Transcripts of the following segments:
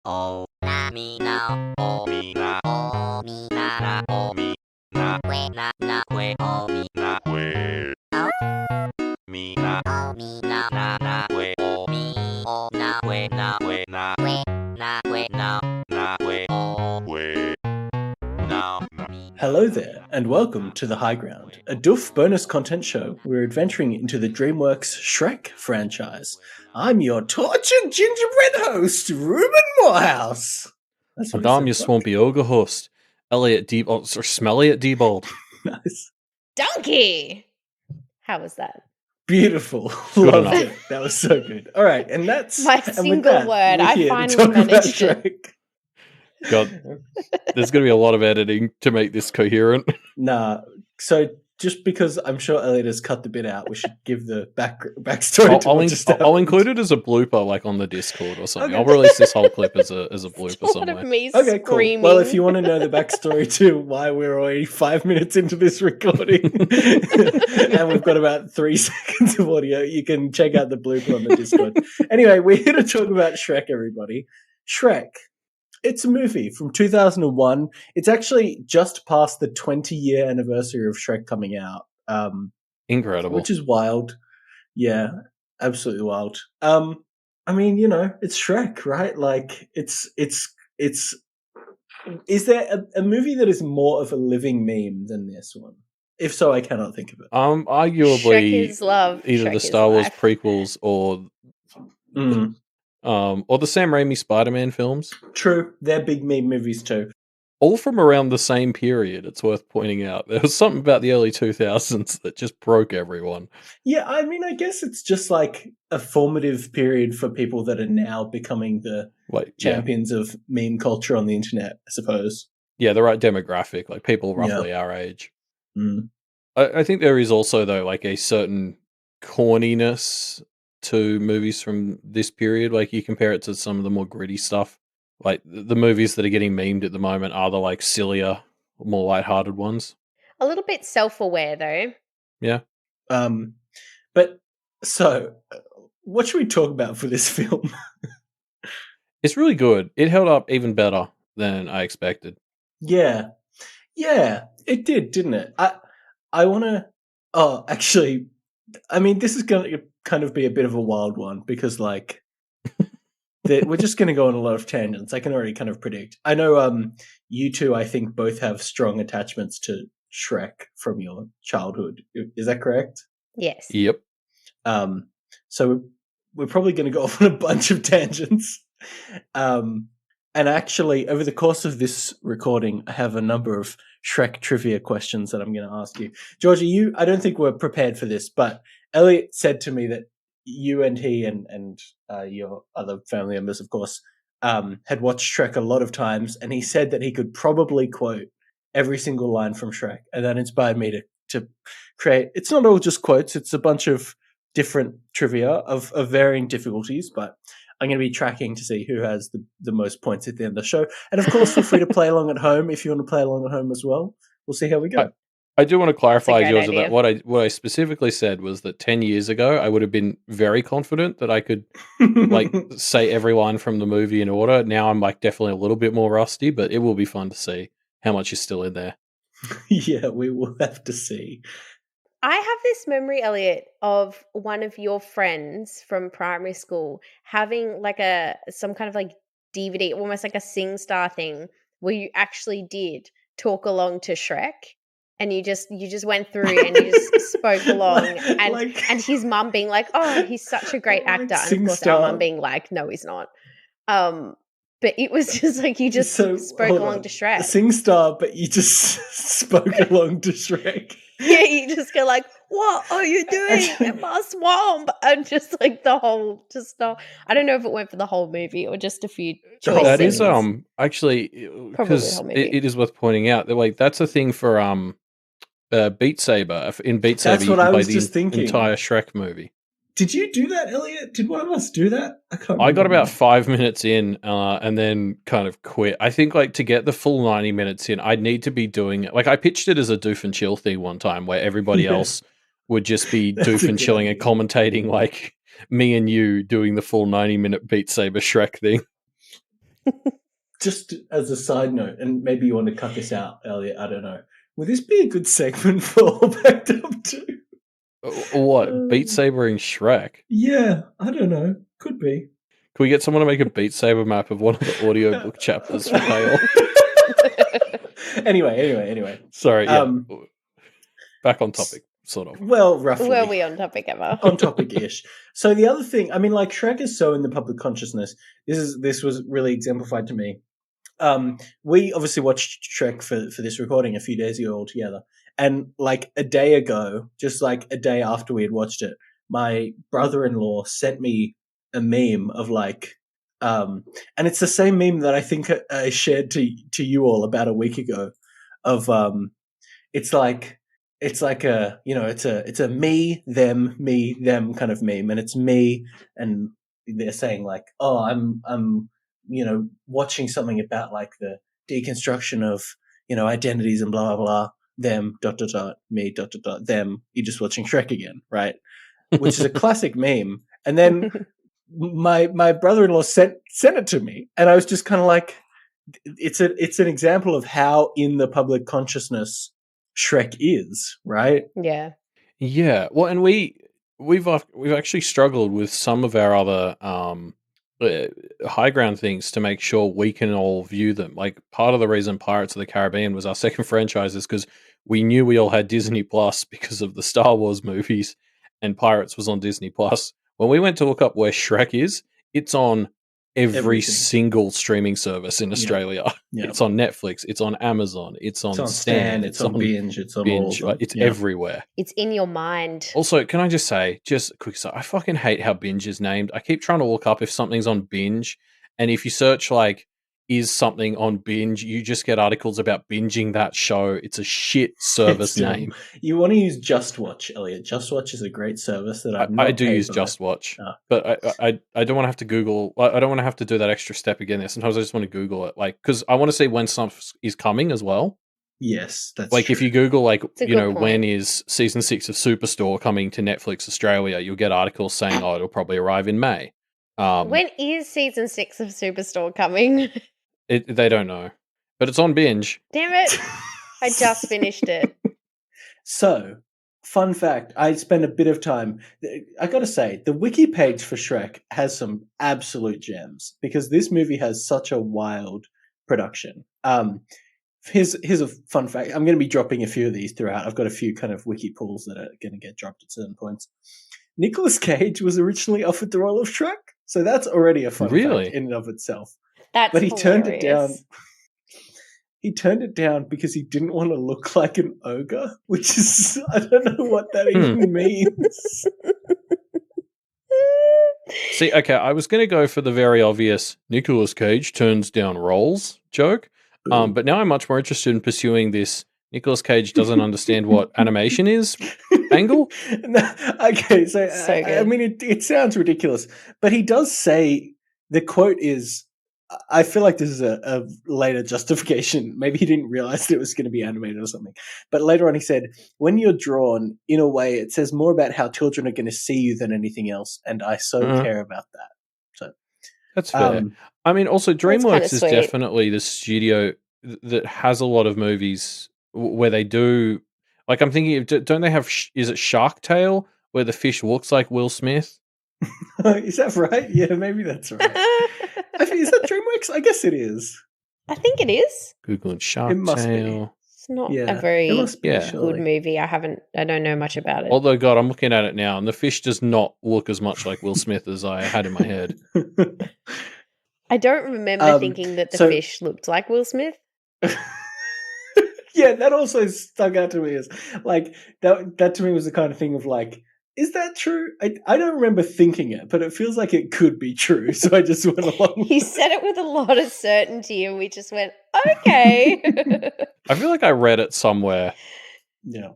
Oh, na me now. Oh, me na. Oh, me na na. Oh, me na. We na we. Oh, me na we. Oh, me na. Oh, me na na we. Oh, me. Oh, na we na we na we na we na we. Oh, we now. Hello there, and welcome to The High Ground, a Doof bonus content show. We're adventuring into the Dreamworks Shrek franchise. I'm your tortured gingerbread host, Reuben Morehouse. That's And I'm your swampy ogre host, Elliot Smelly at Diebold. Nice. Donkey! How was that? Beautiful. Good Loved enough. it. That was so good. All right, and that's... My and with single that, word. we're I here to finally talk about managed it. Shrek. God, there's going to be a lot of editing to make this coherent. Nah, so just because I'm sure Elliot has cut the bit out, we should give the backstory to what just I'll happened. include it as a blooper, like on the Discord or something. Okay. I'll release this whole clip as a blooper A lot somewhere. of me Okay, cool. screaming. Well, if you want to know the backstory to why we're already 5 minutes into this recording and we've got about 3 seconds of audio, you can check out the blooper on the Discord. Anyway, we're here to talk about Shrek, everybody. Shrek. It's a movie from 2001. It's actually just past the 20-year anniversary of Shrek coming out. Incredible. Which is wild. Yeah, absolutely wild. I mean, you know, it's Shrek, right? Like, it's. Is there a movie that is more of a living meme than this one? If so, I cannot think of it. Arguably, Shrek is love. either Shrek the is Star Wars life. prequels or the Sam Raimi Spider-Man films. True, they're big meme movies too. All from around the same period, it's worth pointing out. There was something about the early 2000s that just broke everyone. Yeah, I mean, I guess it's just like a formative period for people that are now becoming the champions of meme culture on the internet, I suppose. Yeah, the right demographic, like people roughly our age. Mm. I think there is also, though, like a certain corniness to movies from this period. Like you compare it to some of the more gritty stuff. Like the movies that are getting memed at the moment are the like sillier, more lighthearted ones. A little bit self-aware, though. Yeah. But so, what should we talk about for this film? It's really good. It held up even better than I expected. Yeah, it did, didn't it? I want to. Oh, actually, I mean, this is going to kind of be a bit of a wild one because, like, we're just going to go on a lot of tangents. I can already kind of predict. I know you two, I think, both have strong attachments to Shrek from your childhood. Is that correct? Yes. Yep. So we're probably going to go off on a bunch of tangents. And actually, over the course of this recording, I have a number of Shrek trivia questions that I'm going to ask you. Georgie, I don't think we're prepared for this, but Elliot said to me that you and he and your other family members, of course, had watched Shrek a lot of times, and he said that he could probably quote every single line from Shrek, and that inspired me to create. It's not all just quotes; it's a bunch of different trivia of varying difficulties, but I'm going to be tracking to see who has the most points at the end of the show. And of course, feel free to play along at home if you want to play along at home as well. We'll see how we go. I do want to clarify, That's a George, great that what I specifically said was that 10 years ago, I would have been very confident that I could like say every line from the movie in order. Now I'm like definitely a little bit more rusty, but it will be fun to see how much is still in there. Yeah, we will have to see. I have this memory, Elliot, of one of your friends from primary school having like some kind of like DVD, almost like a SingStar thing, where you actually did talk along to Shrek, and you just went through and you just spoke along, and his mum being like, "Oh, he's such a great actor," and of course our mum being like, "No, he's not." But it was just like you just spoke along to Shrek. SingStar, but you just spoke along to Shrek. Yeah, you just go like, "What are you doing in my swamp?" And just like the whole, I don't know if it went for the whole movie or just a few choice That is scenes. actually because it is worth pointing out that like that's a thing for Beat Saber. In Beat Saber, That's you what can I play was the just thinking. entire Shrek movie. Did you do that, Elliot? Did one of us do that? I can't remember. I got about 5 minutes in and then kind of quit. I think like to get the full 90 minutes in, I'd need to be doing it. Like I pitched it as a doof and chill thing one time where everybody else would just be doof and chilling and commentating like me and you doing the full 90-minute Beat Saber Shrek thing. Just as a side note, and maybe you want to cut this out, Elliot, I don't know. Would this be a good segment for All Backed Up to? What? Beat Saber and Shrek? Yeah, I don't know. Could be. Can we get someone to make a Beat Saber map of one of the audiobook chapters for Pale? Anyway. Sorry, yeah. Back on topic, sort of. Well, roughly. Were we on topic ever? On topic-ish. So the other thing, I mean, like, Shrek is so in the public consciousness. This was really exemplified to me. We obviously watched Shrek for this recording a few days ago all together. And like a day ago, just like a day after we had watched it, my brother-in-law sent me a meme of like, and it's the same meme that I think I shared to you all about a week ago of, it's like a, you know, it's a me, them kind of meme. And it's me and they're saying like, oh, I'm, you know, watching something about like the deconstruction of, you know, identities and blah, blah, blah, them, ... me, ... them. You're just watching Shrek again, right? Which is a classic meme. And then my brother-in-law sent it to me, and I was just kind of like, it's an example of how in the public consciousness Shrek is, right? Yeah. Yeah. Well, and we've actually struggled with some of our other high ground things to make sure we can all view them. Like, part of the reason Pirates of the Caribbean was our second franchise is because we knew we all had Disney Plus because of the Star Wars movies, and Pirates was on Disney Plus. When we went to look up where Shrek is, it's on every Everything. single streaming service in Australia. Yeah. It's on Netflix, it's on Amazon, it's on Stan, it's on Binge, it's on all Binge. of Like, them. it's Yeah. everywhere. It's in your mind. Also, can I just say, just a quick side, I fucking hate how Binge is named. I keep trying to look up if something's on Binge, and if you search like, is something on Binge, you just get articles about binging that show. It's a shit service It's dumb. name. You want to use Just Watch, Elliot. Just Watch is a great service that I do use Just Watch, but I don't want to have to Google. I don't want to have to do that extra step again. There, sometimes I just want to Google it, like, because I want to see when stuff is coming as well. Yes, that's like true. if you Google like, a you good know, point. when is season 6 of Superstore coming to Netflix Australia, you'll get articles saying, oh, it'll probably arrive in May. When is season 6 of Superstore coming? They don't know, but it's on Binge. Damn it. I just finished it. So, fun fact, I spent a bit of time. I got to say, the wiki page for Shrek has some absolute gems because this movie has such a wild production. Here's a fun fact. I'm going to be dropping a few of these throughout. I've got a few kind of wiki pulls that are going to get dropped at certain points. Nicolas Cage was originally offered the role of Shrek, so that's already a fun fact in and of itself. But he turned it down. He turned it down because he didn't want to look like an ogre, which is, I don't know what that even means. See, okay, I was going to go for the very obvious Nicolas Cage turns down roles joke, but now I'm much more interested in pursuing this Nicolas Cage doesn't understand what animation is angle. Okay, so I mean, it sounds ridiculous, but he does say, the quote is, I feel like this is a later justification. Maybe he didn't realize that it was going to be animated or something. But later on he said, when you're drawn, in a way, it says more about how children are going to see you than anything else. And I so care about that. So that's fair. I mean, also DreamWorks is definitely the studio that has a lot of movies where they do, like, I'm thinking of, don't they have, is it Shark Tale, where the fish looks like Will Smith? Is that right? Yeah, maybe that's right. Is that DreamWorks? I guess it is. I think it is. Googling Shark Tale. It's not a very good surely. movie. I don't know much about it. Although, God, I'm looking at it now, and the fish does not look as much like Will Smith as I had in my head. I don't remember thinking that the fish looked like Will Smith. Yeah, that also stuck out to me as, like, that to me was the kind of thing of, like, is that true? I don't remember thinking it, but it feels like it could be true, so I just went along with He said it with a lot of certainty, and we just went, okay. I feel like I read it somewhere. Yeah.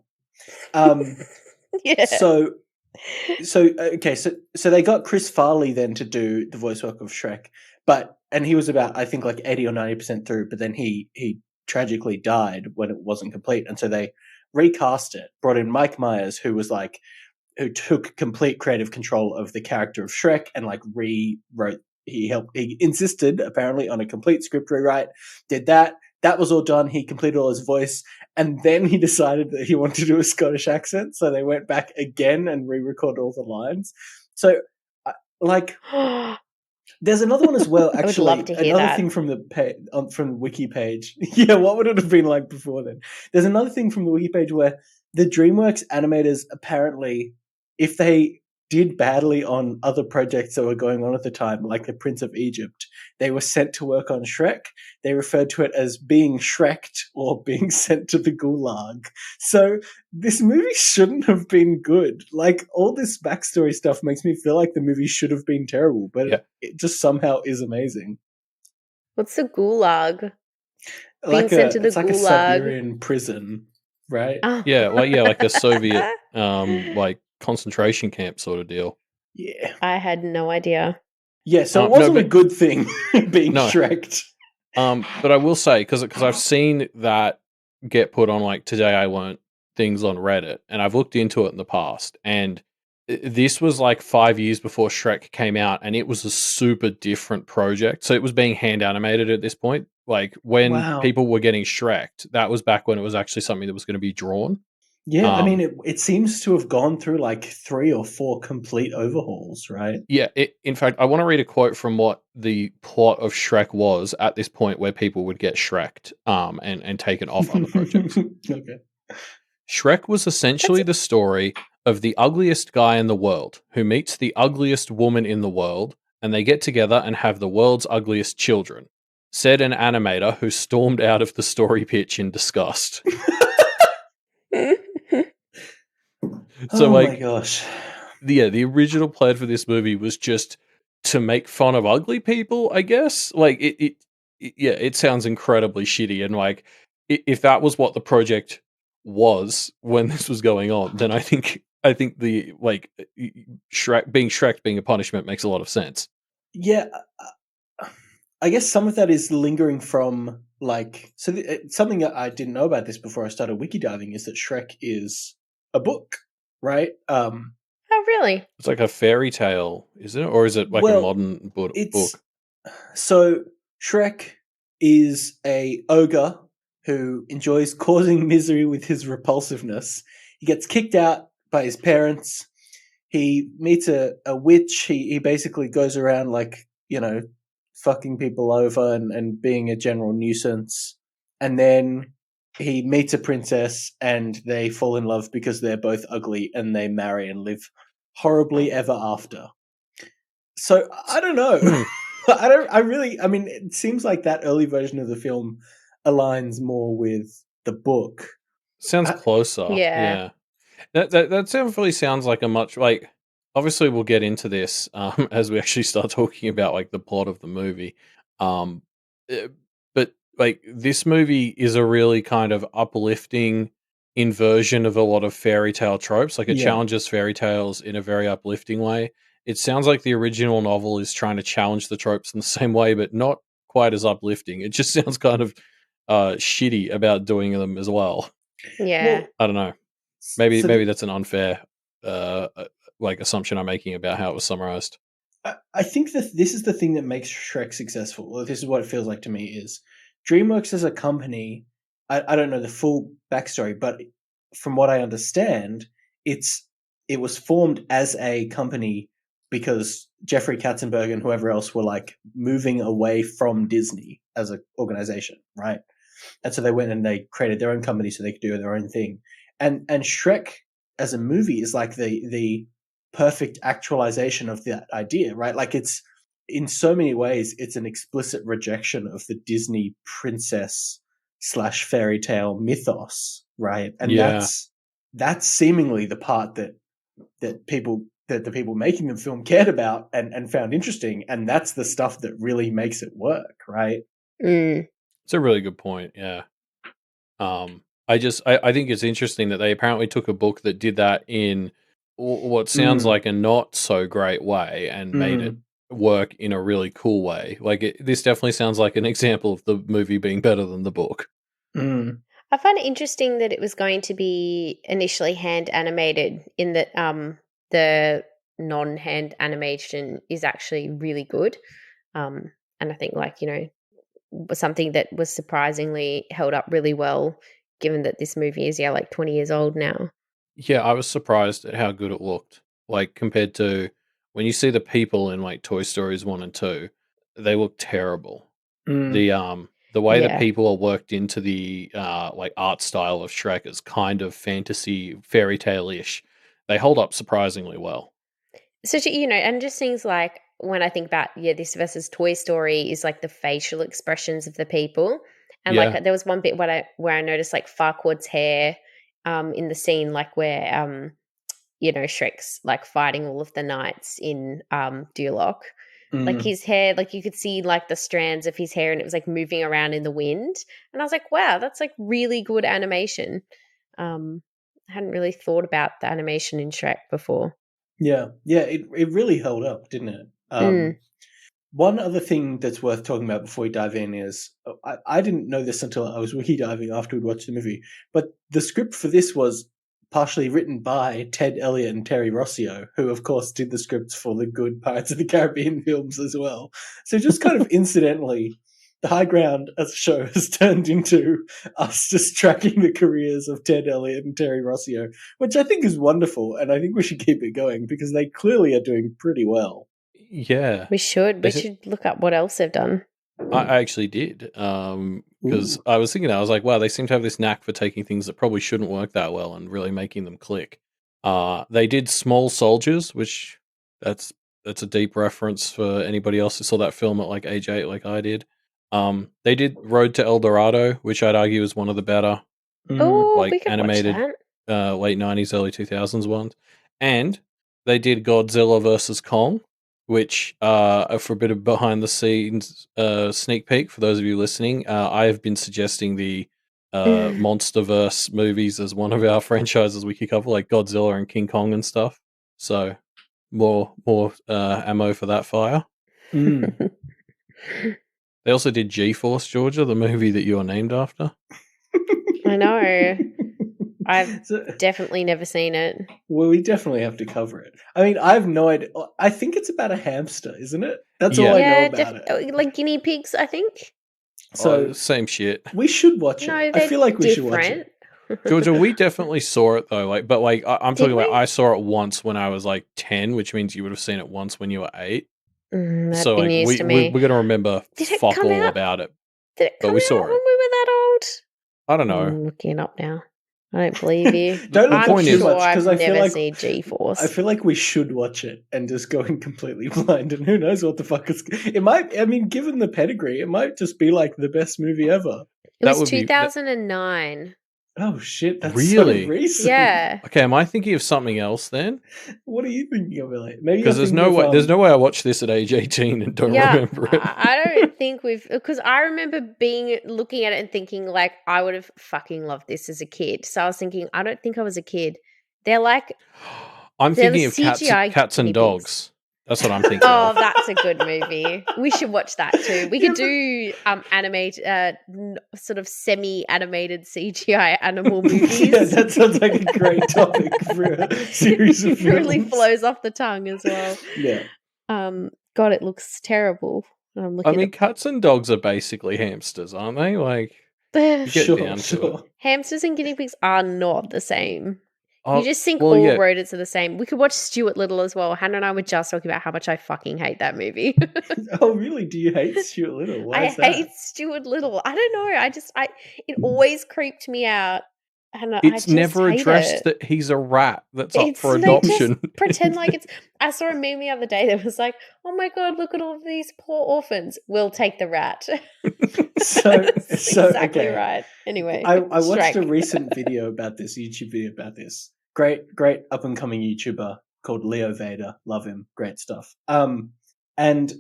Yeah. So they got Chris Farley then to do the voice work of Shrek, and he was about, I think, like 80 or 90% through, but then he tragically died when it wasn't complete, and so they recast it, brought in Mike Myers, who took complete creative control of the character of Shrek and like rewrote He insisted apparently on a complete script rewrite. Did that. That was all done. He completed all his voice, and then he decided that he wanted to do a Scottish accent. So they went back again and re-recorded all the lines. So, like, there's another one as well. I would Actually, love to hear another that. thing from from the wiki page. Yeah, what would it have been like before then? There's another thing from the wiki page where the DreamWorks animators apparently, if they did badly on other projects that were going on at the time, like The Prince of Egypt, they were sent to work on Shrek. They referred to it as being Shreked or being sent to the gulag. So this movie shouldn't have been good. Like, all this backstory stuff makes me feel like the movie should have been terrible, but Yeah. it just somehow is amazing. What's the gulag? Like sent to the it's like a gulag. Siberian prison, right? Oh. Yeah, like a Soviet like concentration camp sort of deal. Yeah. I had no idea. Yeah, so it No, wasn't a but- good thing being No. Shreked. But I will say, because I've seen that get put on, like, Today I Learned things on Reddit, and I've looked into it in the past, and this was like 5 years before Shrek came out, and it was a super different project. So it was being hand animated at this point. Like, when Wow. people were getting Shreked, that was back when it was actually something that was going to be drawn. Yeah, I mean, it seems to have gone through like 3 or 4 complete overhauls, right? Yeah, in fact, I want to read a quote from what the plot of Shrek was at this point, where people would get Shreked and taken off other projects. Okay. Shrek was essentially the story of the ugliest guy in the world who meets the ugliest woman in the world, and they get together and have the world's ugliest children, said an animator who stormed out of the story pitch in disgust. So, oh like, my gosh. the original plan for this movie was just to make fun of ugly people, I guess. Like, it sounds incredibly shitty, and like, if that was what the project was when this was going on, then I think the, like, Shrek being a punishment makes a lot of sense. Yeah, I guess some of that is lingering from, like, so something that I didn't know about this before I started wiki diving is that Shrek is a book, right? Oh, really? It's like a fairy tale, isn't it? Or is it like a modern book? So Shrek is a ogre who enjoys causing misery with his repulsiveness. He gets kicked out by his parents. He meets a witch. He basically goes around, like, you know, fucking people over and being a general nuisance. And then he meets a princess and they fall in love because they're both ugly, and they marry and live horribly ever after. So I don't know. I mean, it seems like that early version of the film aligns more with the book. Sounds closer. Yeah. That definitely sounds like a much, like, obviously we'll get into this as we actually start talking about, like, the plot of the movie. But like, this movie is a really kind of uplifting inversion of a lot of fairy tale tropes. Like, it challenges fairy tales in a very uplifting way. It sounds like the original novel is trying to challenge the tropes in the same way, but not quite as uplifting. It just sounds kind of shitty about doing them as well. Yeah. Well, I don't know. Maybe that's an unfair like assumption I'm making about how it was summarized. I think that this is the thing that makes Shrek successful. Well, this is what it feels like to me, is DreamWorks as a company. I don't know the full backstory, but from what I understand, it was formed as a company because Jeffrey Katzenberg and whoever else were, like, moving away from Disney as an organization, right? And so they went and they created their own company so they could do their own thing. And Shrek as a movie is like the perfect actualization of that idea, right? Like, it's, in so many ways, it's an explicit rejection of the Disney princess / fairy tale mythos, right? And that's seemingly the part that the people making the film cared about and found interesting, and that's the stuff that really makes it work, right? It's a really good point. Yeah. I think it's interesting that they apparently took a book that did that in what sounds like a not so great way and made it work in a really cool way. Like, this definitely sounds like an example of the movie being better than the book. I find it interesting that it was going to be initially hand animated, in that the non-hand animation is actually really good. And I think, like, was something that was surprisingly held up really well, given that this movie is, like 20 years old now. Yeah, I was surprised at how good it looked. Like, compared to when you see the people in like Toy Stories 1 and 2, they look terrible. The way the Yeah. people are worked into the like art style of Shrek is kind of fantasy fairy tale-ish. They hold up surprisingly well. So, and just things like when I think about, this versus Toy Story is like the facial expressions of the people. And Yeah. like there was one bit where I noticed like Farquaad's hair in the scene, like where, Shrek's like fighting all of the knights in Duloc. Like his hair, like you could see like the strands of his hair and it was like moving around in the wind. And I was like, wow, that's like really good animation. I hadn't really thought about the animation in Shrek before. Yeah, it really held up, didn't it? One other thing that's worth talking about before we dive in is I didn't know this until I was wiki diving after we'd watched the movie, but the script for this was partially written by Ted Elliott and Terry Rossio, who of course did the scripts for the good Pirates of the Caribbean films as well. So just kind of incidentally, The High Ground as a show has turned into us just tracking the careers of Ted Elliott and Terry Rossio, which I think is wonderful, and I think we should keep it going because they clearly are doing pretty well. Yeah. We should look up what else they've done. I actually did, because I was thinking, I was like, wow, they seem to have this knack for taking things that probably shouldn't work that well and really making them click. They did Small Soldiers, which that's a deep reference for anybody else who saw that film at like age 8 like I did. They did Road to El Dorado, which I'd argue is one of the better Oh, like we could animated watch that. late 90s, early 2000s ones. And they did Godzilla versus Kong, which for a bit of behind the scenes sneak peek for those of you listening, I have been suggesting the Monsterverse movies as one of our franchises we could cover, like Godzilla and King Kong and stuff. So more ammo for that fire. They also did G-Force, Georgia, the movie that you are named after. I know. I've definitely never seen it. Well, we definitely have to cover it. I mean, I have no idea. I think it's about a hamster, isn't it? That's all I know about it. Like guinea pigs, I think. So same shit. We should watch it. I feel like we should watch it. Georgia, we definitely saw it though. Like, but like I'm talking about, I saw it once when I was like 10, which means you would have seen it once when you were 8. So like we're gonna remember fuck all about it. Did it come out when we were that old? I don't know. I'm looking it up now. I don't believe you. Don't look up too much because I feel like seen G-Force. I feel like we should watch it and just go in completely blind, and who knows what the fuck is. It might. I mean, given the pedigree, it might just be like the best movie ever. It was 2009. Oh shit! That's really so recent. Yeah. Okay, am I thinking of something else then? What are you thinking of, Elliot? Maybe because there's no way I watched this at age 18 and don't remember it. I don't think because I remember looking at it and thinking like I would have fucking loved this as a kid. So I was thinking I don't think I was a kid. They're like I'm thinking of cats and dogs. That's what I'm thinking. Oh, that's a good movie. We should watch that too. We could do animated, sort of semi-animated CGI animal movies. Yeah, that sounds like a great topic for a series of films. It really flows off the tongue as well. Yeah. God, it looks terrible. I mean, cats and dogs are basically hamsters, aren't they? Like, sure. Hamsters and guinea pigs are not the same. You just think all rodents are the same. We could watch Stuart Little as well. Hannah and I were just talking about how much I fucking hate that movie. Oh, really? Do you hate Stuart Little? Why is that? I hate Stuart Little. I don't know. It always creeped me out. And it's never addressed that he's a rat that's up for adoption. They just pretend like it's. I saw a meme the other day that was like, "Oh my god, look at all of these poor orphans. We'll take the rat." So exactly right. Anyway, I watched a recent video about this YouTube video about this. Great up and coming YouTuber called Leo Vader. Love him. Great stuff. And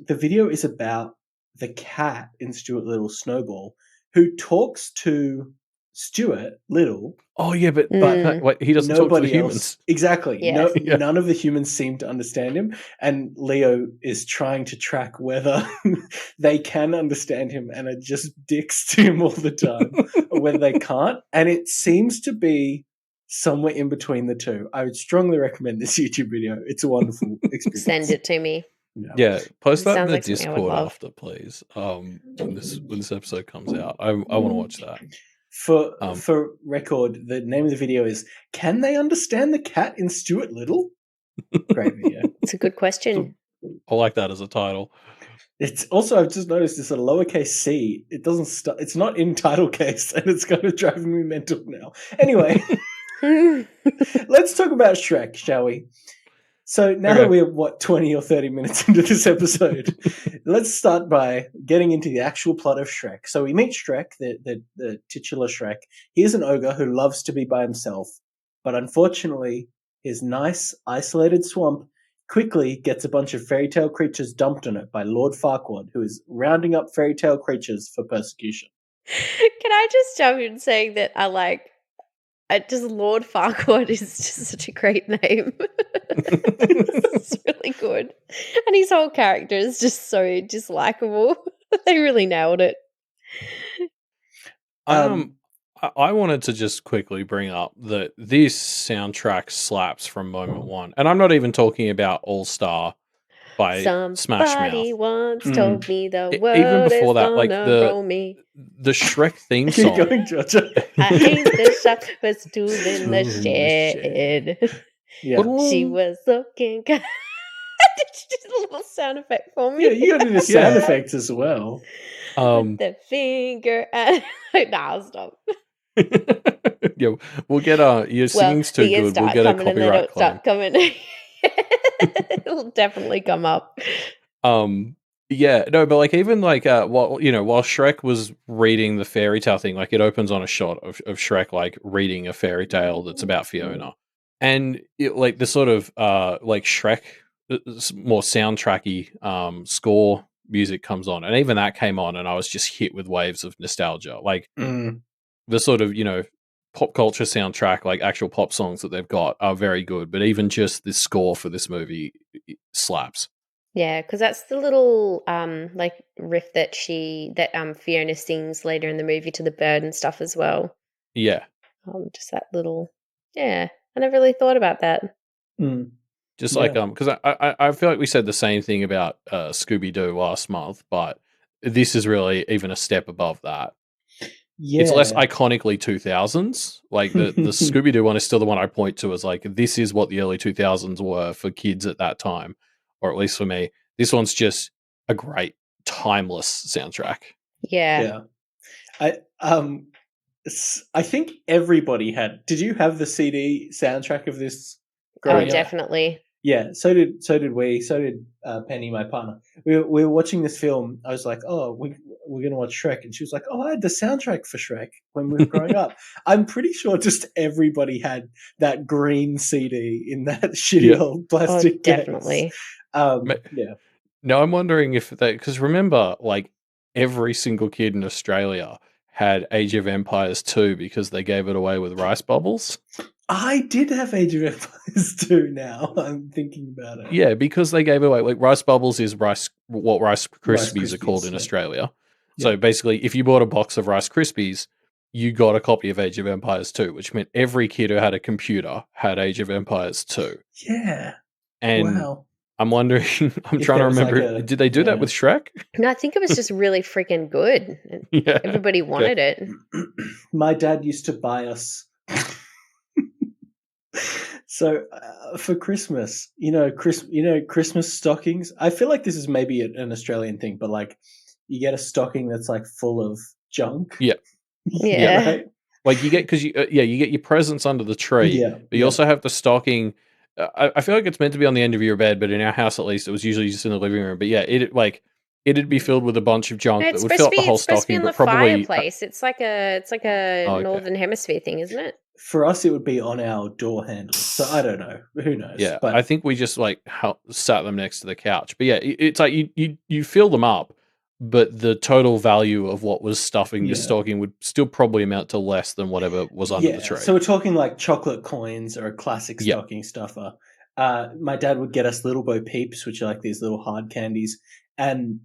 the video is about the cat in Stuart Little's Snowball who talks to Stuart Little. Oh yeah, but he doesn't talk to the humans. Exactly. Yes. None of the humans seem to understand him, and Leo is trying to track whether they can understand him and are just dicks to him all the time, or whether they can't. And it seems to be somewhere in between the two. I would strongly recommend this YouTube video. It's a wonderful experience. Send it to me. Yeah, post that in Sounds the like something I would Discord love. after, please. When this episode comes out, I want to watch that. For record, the name of the video is "Can They Understand the Cat in Stuart Little?" Great video. It's a good question. I like that as a title. It's also, I've just noticed it's a lowercase c. It doesn't start. It's not in title case, and it's kind of driving me mental now. Anyway, let's talk about Shrek, shall we? So now that we're 20 or 30 minutes into this episode, let's start by getting into the actual plot of Shrek. So we meet Shrek, the titular Shrek. He's an ogre who loves to be by himself, but unfortunately, his nice, isolated swamp quickly gets a bunch of fairy tale creatures dumped on it by Lord Farquaad, who is rounding up fairy tale creatures for persecution. Can I just jump in saying that just Lord Farquaad is just such a great name. It's really good. And his whole character is just so dislikable. They really nailed it. I wanted to just quickly bring up that this soundtrack slaps from moment one. And I'm not even talking about All Star by Smash Somebody Mouth. once told me the Even world before is that, like gonna roll me. the Shrek theme Keep song. going, Georgia. I ain't the sharpest tool in the shed. Yeah. She was looking good. Did you do a little sound effect for me? Yeah, you got to do sound effects as well. With the finger and I'll stop. Yeah, we'll get your singing's too good. We'll get a copyright claim. Start coming. It'll definitely come up. Yeah, no, but like even like while Shrek was reading the fairy tale thing, like it opens on a shot of Shrek like reading a fairy tale that's about Fiona, and like the sort of like Shrek more soundtracky score music comes on, and even that came on, and I was just hit with waves of nostalgia. Like the sort of pop culture soundtrack, like actual pop songs that they've got are very good, but even just the score for this movie slaps. Yeah, because that's the little like riff that Fiona sings later in the movie to the bird and stuff as well. Yeah. Just that little, I never really thought about that. Just like because I feel like we said the same thing about Scooby-Doo last month, but this is really even a step above that. Yeah. It's less iconically 2000s. Like the Scooby-Doo one is still the one I point to as like, this is what the early 2000s were for kids at that time, or at least for me. This one's just a great timeless soundtrack. Yeah. I think everybody had. Did you have the CD soundtrack of this? Definitely. Yeah, so did we. So did Penny, my partner. We were watching this film. I was like, "Oh, we're gonna watch Shrek," and she was like, "Oh, I had the soundtrack for Shrek when we were growing up." I'm pretty sure just everybody had that green CD in that shitty old plastic case. Definitely. Yeah. No, I'm wondering if because remember, like every single kid in Australia had Age of Empires 2 because they gave it away with rice bubbles. I did have Age of Empires 2 now. I'm thinking about it. Yeah, because they gave it away. Like Rice Bubbles is what Rice Krispies are called in Australia. So basically, if you bought a box of Rice Krispies, you got a copy of Age of Empires 2, which meant every kid who had a computer had Age of Empires 2. Yeah. And I'm wondering, I'm trying to remember, did they do that with Shrek? No, I think it was just really freaking good. Yeah. Everybody wanted it. My dad used to buy us. So for Christmas, Christmas stockings. I feel like this is maybe an Australian thing, but like you get a stocking that's like full of junk. Yeah. Yeah. Right? Like you get you get your presents under the tree, but you also have the stocking. I feel like it's meant to be on the end of your bed, but in our house at least, it was usually just in the living room. But yeah, it'd be filled with a bunch of junk that would fill up the whole stocking. But probably fireplace. It's like a northern hemisphere thing, isn't it? For us, it would be on our door handle. So I don't know. Who knows? Yeah, but I think we just like sat them next to the couch. But yeah, it's like you fill them up, but the total value of what was stuffing the stocking would still probably amount to less than whatever was under the tree. So we're talking like chocolate coins or a classic stocking stuffer. My dad would get us Little Bo Peeps, which are like these little hard candies, and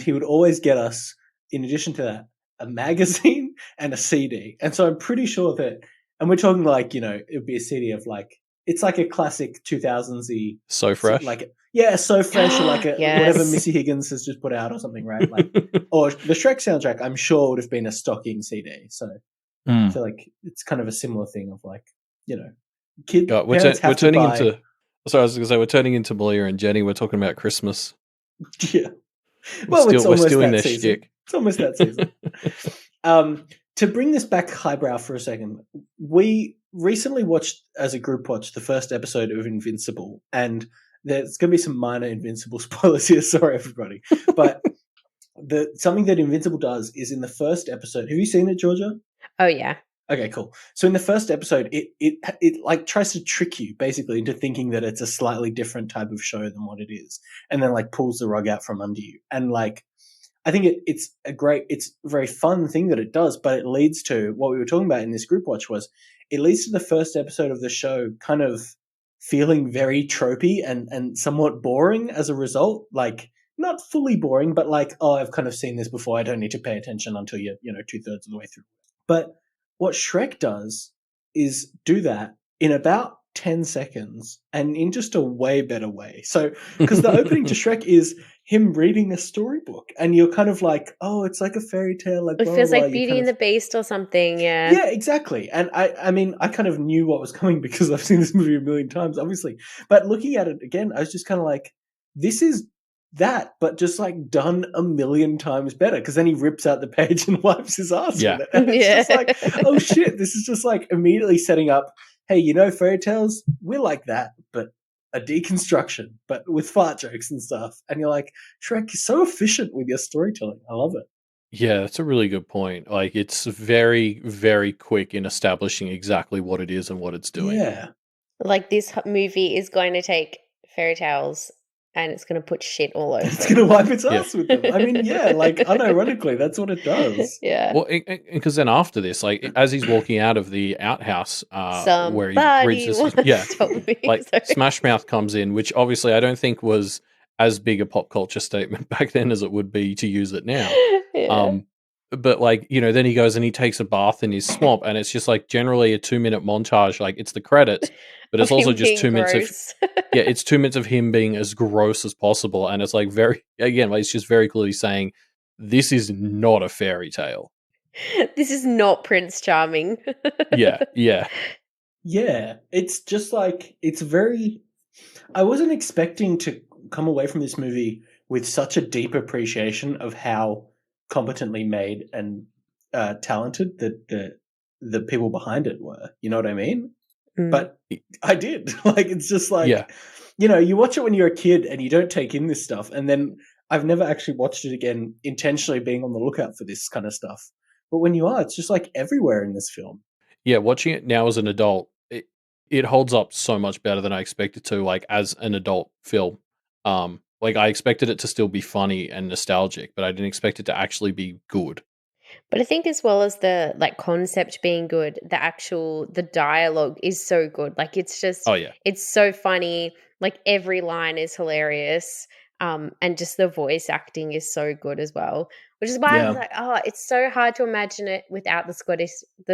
he would always get us, in addition to that, a magazine and a CD. And so I'm pretty sure that, and we're talking like, it would be a CD of like it's like a classic 2000s-y. So fresh. Like, yeah, So Fresh, or like Yes. whatever Missy Higgins has just put out or something, right? Like, or the Shrek soundtrack, I'm sure would have been a stocking CD. So I Mm. feel like it's kind of a similar thing of like, you know, kid God, we're parents have to turning buy. into. Sorry, I was going to say we're turning into Malia and Jenny. We're talking about Christmas. Yeah. Well, it's we're almost stealing that their season. shtick. It's almost that season. To bring this back highbrow for a second, we recently watched, as a group watch, the first episode of Invincible, and there's going to be some minor Invincible spoilers here. Sorry, everybody. But something that Invincible does is in the first episode. Have you seen it, Georgia? Oh yeah. Okay, cool. So in the first episode, it like tries to trick you basically into thinking that it's a slightly different type of show than what it is, and then like pulls the rug out from under you. And like, I think it's a very fun thing that it does, but it leads to what we were talking about in this group watch was it leads to the first episode of the show kind of feeling very tropey and somewhat boring as a result. Like, not fully boring, but like, oh, I've kind of seen this before. I don't need to pay attention until you're 2/3 of the way through. But what Shrek does is do that in about 10 seconds and in just a way better way. So, because the opening to Shrek is him reading a storybook and you're kind of like, oh, it's like a fairy tale. Like, It blah, feels blah, like blah. Beauty and the Beast or something. Yeah. Yeah, exactly. And I mean, I kind of knew what was coming because I've seen this movie a million times, obviously. But looking at it again, I was just kind of like, this is that, but just like done a million times better. Because then he rips out the page and wipes his ass Yeah. with it. And it's just like, oh shit, this is just like immediately setting up, hey, fairy tales, we're like that, but a deconstruction, but with fart jokes and stuff. And you're like, Shrek is so efficient with your storytelling. I love it. Yeah, that's a really good point. Like, it's very, very quick in establishing exactly what it is and what it's doing. Yeah. Like this movie is going to take fairy tales and it's going to put shit all over. It's going to wipe its Yeah. ass with them. I mean, yeah, like unironically, that's what it does. Yeah. Well, because then after this, like as he's walking out of the outhouse, where he reads Somebody this, once yeah, told me. like Sorry. Smash Mouth comes in, which obviously I don't think was as big a pop culture statement back then as it would be to use it now. Yeah. But like, then he goes and he takes a bath in his swamp, and it's just like generally a 2-minute montage. Like, it's the credits, but it's Of also him just being 2 minutes of gross. it's 2 minutes of him being as gross as possible, and it's like like, it's just very clearly saying this is not a fairy tale. This is not Prince Charming. Yeah. Yeah, it's just like, it's very... I wasn't expecting to come away from this movie with such a deep appreciation of how competently made and talented the people behind it were. You know what I mean? Mm. But I did. Like, it's just like, Yeah. You watch it when you're a kid and you don't take in this stuff. And then I've never actually watched it again intentionally being on the lookout for this kind of stuff. But when you are, it's just like everywhere in this film. Yeah, watching it now as an adult, it holds up so much better than I expected to, like, as an adult film. Like, I expected it to still be funny and nostalgic, but I didn't expect it to actually be good. But I think as well as the like concept being good, the dialogue is so good. Like, it's just, Oh yeah. it's so funny. Like, every line is hilarious. And just the voice acting is so good as well. Which is why I was Yeah. like, oh, it's so hard to imagine it without the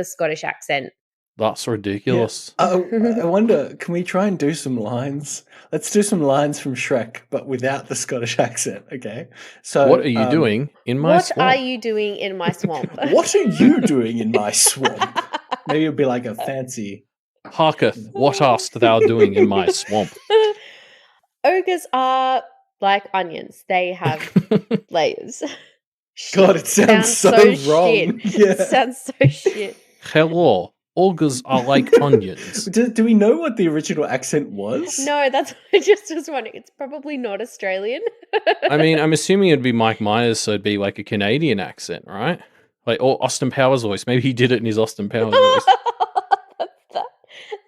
Scottish accent. That's ridiculous. I wonder, can we try and do some lines? Let's do some lines from Shrek, but without the Scottish accent, okay? So, What are you doing in my What swamp? are you doing in my swamp? What are you doing in my swamp? Maybe it'd be like a fancy... Harketh, what art thou doing in my swamp? Ogres are like onions. They have layers. God, it sounds so wrong. Shit. Yeah. It sounds so shit. Hello, ogres are like onions. Do we know what the original accent was? No, that's I just was wondering. It's probably not Australian. I mean, I'm assuming it'd be Mike Myers, so it'd be like a Canadian accent, right? Like, or Austin Powers voice. Maybe he did it in his Austin Powers voice.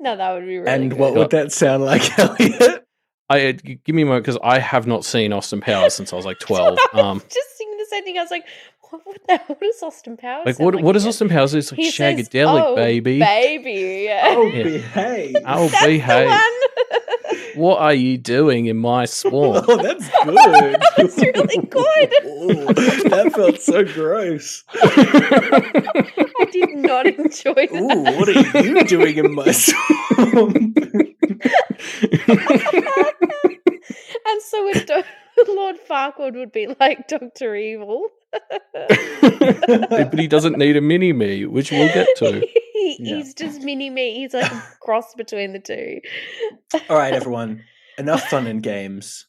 No, that would be really And good. what would that sound like, Elliot? Give me a moment, because I have not seen Austin Powers since I was like 12. Just singing the same thing. I was like, what does Austin Powers Like, sound what is again? Austin Powers? It's like He says, shagadelic, "Oh, baby. Baby, yeah. Oh, Yeah. behave. Oh, That's behave. the one. What are you doing in my swamp? Oh, that's good. That's really good. Ooh, that felt so gross. I did not enjoy that. Ooh, what are you doing in my swamp? And so Lord Farquaad would be like Dr. Evil. But he doesn't need a mini-me, which we'll get to. He's just mini-me. He's like a cross between the two. All right, everyone. Enough fun and games.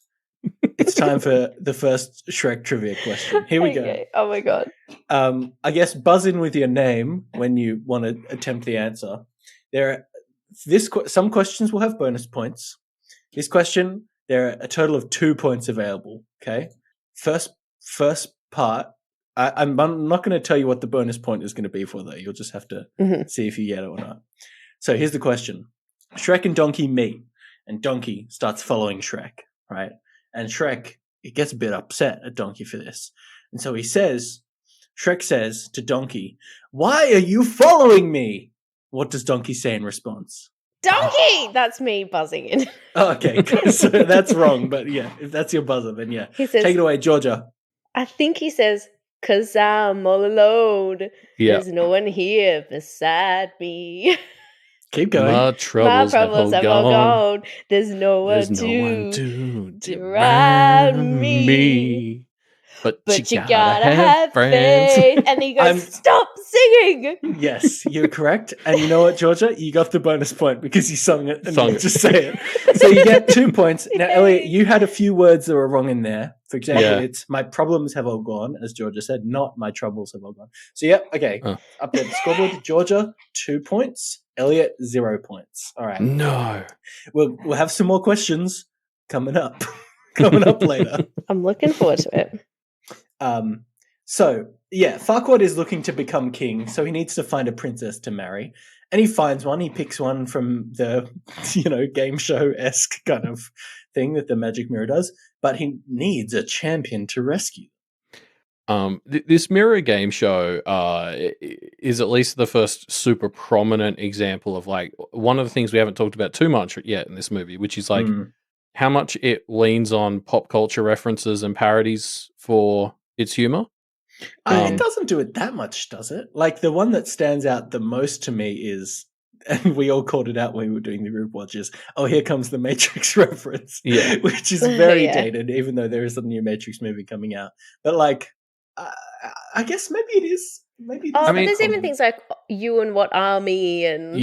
It's time for the first Shrek trivia question. Here we go. Oh my god. I guess buzz in with your name when you want to attempt the answer. Some questions will have bonus points. This question, there are a total of 2 points available. Okay, first part. I'm not going to tell you what the bonus point is going to be for, though. You'll just have to see if you get it or not. So here's the question: Shrek and Donkey meet, and Donkey starts following Shrek, right? And Shrek, he gets a bit upset at Donkey for this, and so Shrek says to Donkey, "Why are you following me?" What does Donkey say in response? Donkey! That's me buzzing in. Oh, okay, so that's wrong, but yeah, if that's your buzzer, then yeah. He says, take it away, Georgia. I think he says, "'Cause I'm all alone. Yeah. There's no one here beside me. Keep going. My troubles have all gone. There's no one There's no one to drive me. But you gotta have faith." And he goes, "Stop singing!" Yes, you're correct. And you know what, Georgia? You got the bonus point because you sung it and didn't just say it. So you get 2 points. Now, Elliot, you had a few words that were wrong in there. For example, it's "my problems have all gone," as Georgia said, not "my troubles have all gone." So, yep, okay. Up there, the scoreboard. Georgia, 2 points. Elliot, 0 points. All right. No. We'll have some more questions coming up. Coming up later. I'm looking forward to it. So yeah, Farquaad is looking to become king, so he needs to find a princess to marry, and he finds one. He picks one from the, game show-esque kind of thing that the magic mirror does, but he needs a champion to rescue. This mirror game show is at least the first super prominent example of like one of the things we haven't talked about too much yet in this movie, which is like how much it leans on pop culture references and parodies for its humor. It doesn't do it that much, does it? Like the one that stands out the most to me is, and we all called it out when we were doing the group watches, "Oh, here comes the Matrix" reference, which is very dated, even though there is a new Matrix movie coming out. But like, I guess maybe it is. Maybe. But there's even things like "You and what army" and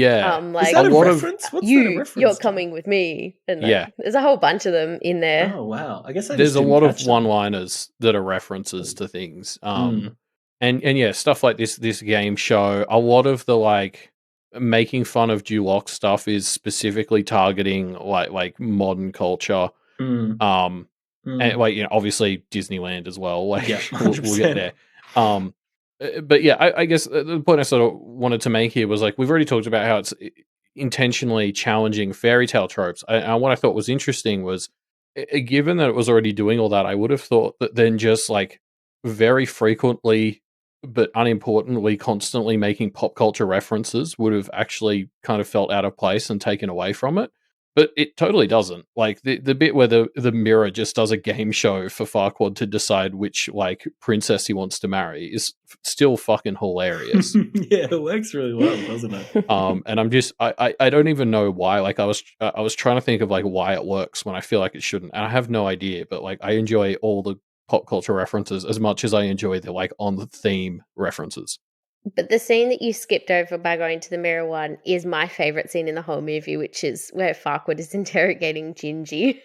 like is that a reference? What's that a reference you're to? Coming with me, and there's a whole bunch of them in there. Oh wow! I guess there's a lot of one-liners that are references to things. And stuff like this game show. A lot of the like making fun of Duloc stuff is specifically targeting like modern culture. And like obviously Disneyland as well. Like we'll get there. But yeah, I guess the point I sort of wanted to make here was like we've already talked about how it's intentionally challenging fairy tale tropes. And what I thought was interesting was, given that it was already doing all that, I would have thought that then just like very frequently but unimportantly constantly making pop culture references would have actually kind of felt out of place and taken away from it. But it totally doesn't. Like the bit where the mirror just does a game show for Farquaad to decide which like princess he wants to marry is still fucking hilarious. Yeah, it works really well, doesn't it? And I'm just I don't even know why. Like I was trying to think of like why it works when I feel like it shouldn't, and I have no idea. But like I enjoy all the pop culture references as much as I enjoy the like on the theme references. But the scene that you skipped over by going to the mirror one is my favourite scene in the whole movie, which is where Farquaad is interrogating Gingy.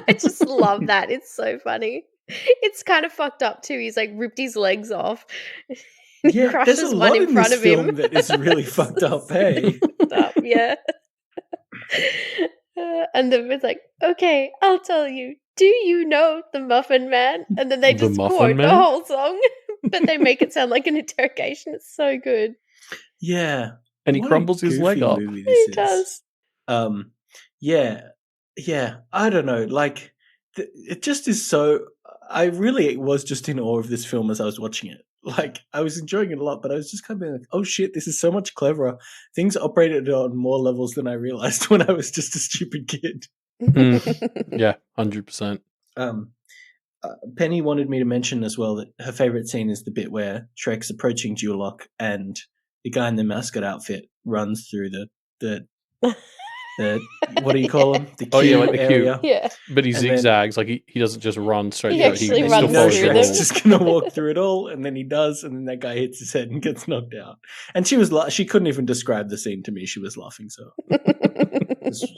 I just love that. It's so funny. It's kind of fucked up too. He's like ripped his legs off. Yeah, there's a lot in this film that is really fucked up, hey? Yeah. And then it's like, "Okay, I'll tell you. Do you know the Muffin Man?" And then they just quote the whole song. But they make it sound like an interrogation. It's so good. Yeah. And he crumbles his leg up. He does. Yeah. I don't know. Like, it just is so... I really was just in awe of this film as I was watching it. Like, I was enjoying it a lot, but I was just kind of being like, oh shit, this is so much cleverer. Things operated on more levels than I realized when I was just a stupid kid. Yeah, 100%. Penny wanted me to mention as well that her favorite scene is the bit where Shrek's approaching Duloc and the guy in the mascot outfit runs through the What do you call them? The Oh, yeah, queue like the queue. area. Yeah. But he And then- zigzags, like he doesn't just run straight He through it. actually He And still you know runs follows through the them. Shrek's rules. just going to walk through it all, and then he does, and then that guy hits his head and gets knocked out. And she was she couldn't even describe the scene to me. She was laughing so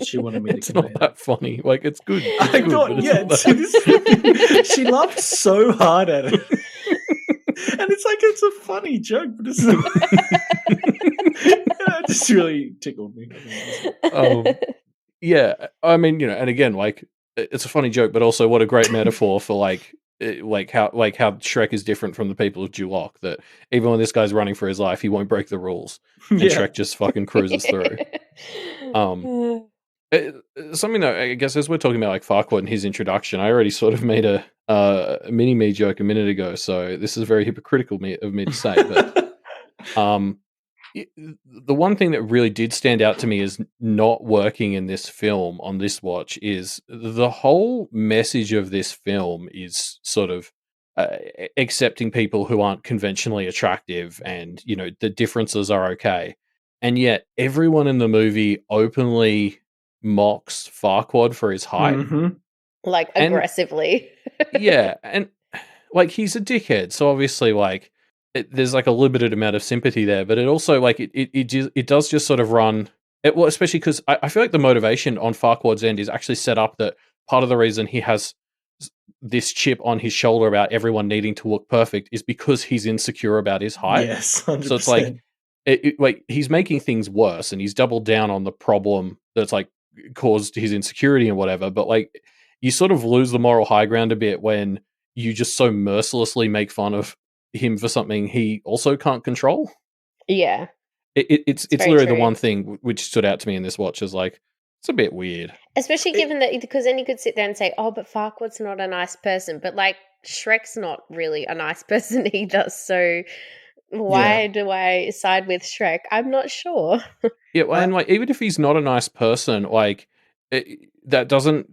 she wanted me to It's convey not that funny. Like, it's good. It's I good, got but it's yeah. not See, that- this is the thing. She laughed so hard at it, and it's like it's a funny joke, but it's not. It just really tickled me. Yeah, I mean, and again, like it's a funny joke, but also what a great metaphor for how Shrek is different from the people of Duloc. That even when this guy's running for his life, he won't break the rules, and Yeah. Shrek just fucking cruises through. Something that I guess as we're talking about like Farquaad and his introduction, I already sort of made a mini me joke a minute ago, so this is very hypocritical of me to say, but the one thing that really did stand out to me is not working in this film on this watch is the whole message of this film is sort of accepting people who aren't conventionally attractive, and the differences are okay, and yet everyone in the movie openly mocks Farquaad for his height. Mhm. Like And- aggressively. Yeah, and like he's a dickhead, so obviously like there's like a limited amount of sympathy there, but it also like it does just sort of run well, especially because I feel like the motivation on Farquaad's end is actually set up that part of the reason he has this chip on his shoulder about everyone needing to look perfect is because he's insecure about his height. Yes, 100%. So it's like like he's making things worse, and he's doubled down on the problem that's like caused his insecurity and whatever, but like you sort of lose the moral high ground a bit when you just so mercilessly make fun of him for something he also can't control. Yeah. It's very literally true. the one thing which stood out to me in this watch is like it's a bit weird. Especially given that, because then you could sit there and say, oh, but Farquaad's not a nice person. But like Shrek's not really a nice person either. So why do I side with Shrek? I'm not sure. Yeah, well, and like even if he's not a nice person, like that doesn't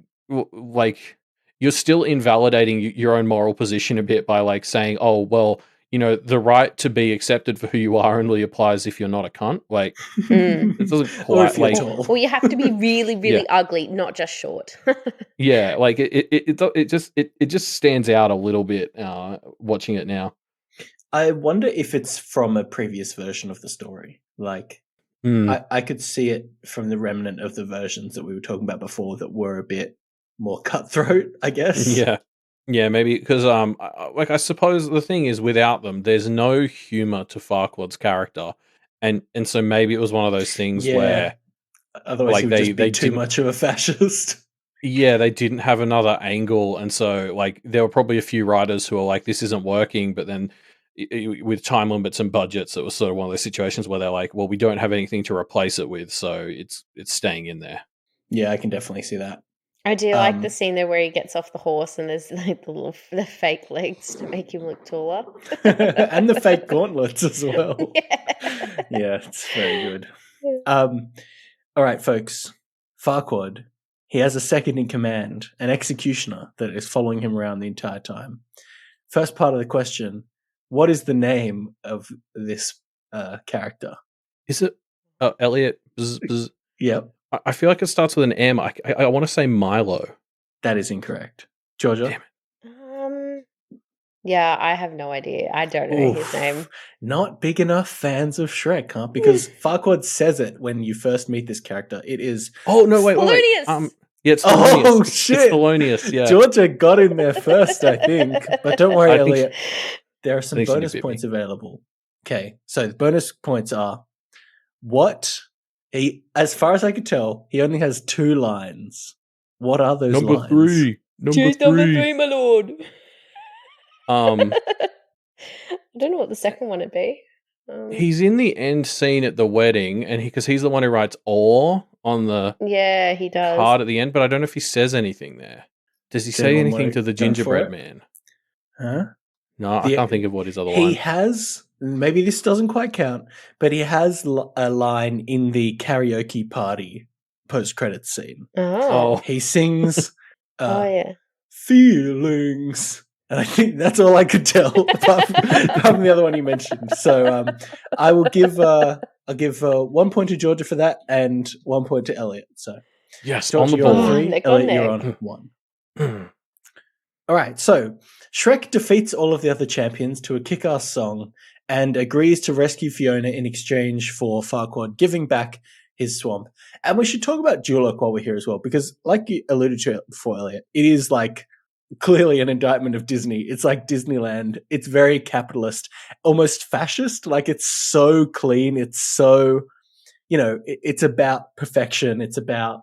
like you're still invalidating your own moral position a bit by like saying, oh well, the right to be accepted for who you are only applies if you're not a cunt. Like it doesn't Or quite if you're like tall. Or you have to be really, really Yeah. ugly, not just short. yeah, like it just stands out a little bit watching it now. I wonder if it's from a previous version of the story. Like, I could see it from the remnant of the versions that we were talking about before that were a bit more cutthroat, I guess. Yeah, maybe because I suppose the thing is without them, there's no humor to Farquaad's character, and so maybe it was one of those things where Otherwise, like he would just be they too didn't- much of a fascist. Yeah, they didn't have another angle, and so like there were probably a few writers who were like, "This isn't working," but then with time limits and budgets, it was sort of one of those situations where they're like, "Well, we don't have anything to replace it with, so it's staying in there." Yeah, I can definitely see that. I do like the scene there where he gets off the horse and there's like the fake legs to make him look taller. And the fake gauntlets as well. Yeah. Yeah, it's very good. All right, folks. Farquaad, he has a second in command, an executioner that is following him around the entire time. First part of the question, what is the name of this character? Is it Elliot? Bzz, bzz. Yep, I feel like it starts with an M. I want to say Milo. that is incorrect. Georgia? Damn it. Yeah, I have no idea. I don't know his name. Not big enough fans of Shrek, huh? Because Farquaad says it when you first meet this character. It is... Oh, no, wait. Thelonious! Yeah, it's Thelonious. Oh, shit! It's Thelonious, yeah. Georgia got in there first, I think. But don't worry, I think- Elliot. There are some I think she bonus beat me. points available. Okay, so the bonus points are what he, as far as I could tell, he only has 2 lines. What are those Number lines? 3. Choose number 3, my lord. Um, I don't know what the second one would be. he's in the end scene at the wedding, and because he's the one who writes "or" on the Yeah, he does. card at the end, but I don't know if he says anything there. Does he Does say anyone anything wanna to the go for gingerbread it? man? Huh? No, I can't think of what his other He line. has, maybe this doesn't quite count, but he has a line in the karaoke party post-credits scene. Oh. He sings Yeah. feelings. And I think that's all I could tell apart from the other one you mentioned. So I will give I'll give 1 point to Georgia for that and 1 point to Elliot. So, Yes, on Georgia, the you're on board. 3. Neck on Elliot, you're neck. on 1. All right, so Shrek defeats all of the other champions to a kick-ass song and agrees to rescue Fiona in exchange for Farquaad giving back his swamp. And we should talk about Dreamwork while we're here as well, because like you alluded to before, Elliot, it is like clearly an indictment of Disney. It's like Disneyland. It's very capitalist, almost fascist. Like it's so clean. It's so, it's about perfection. It's about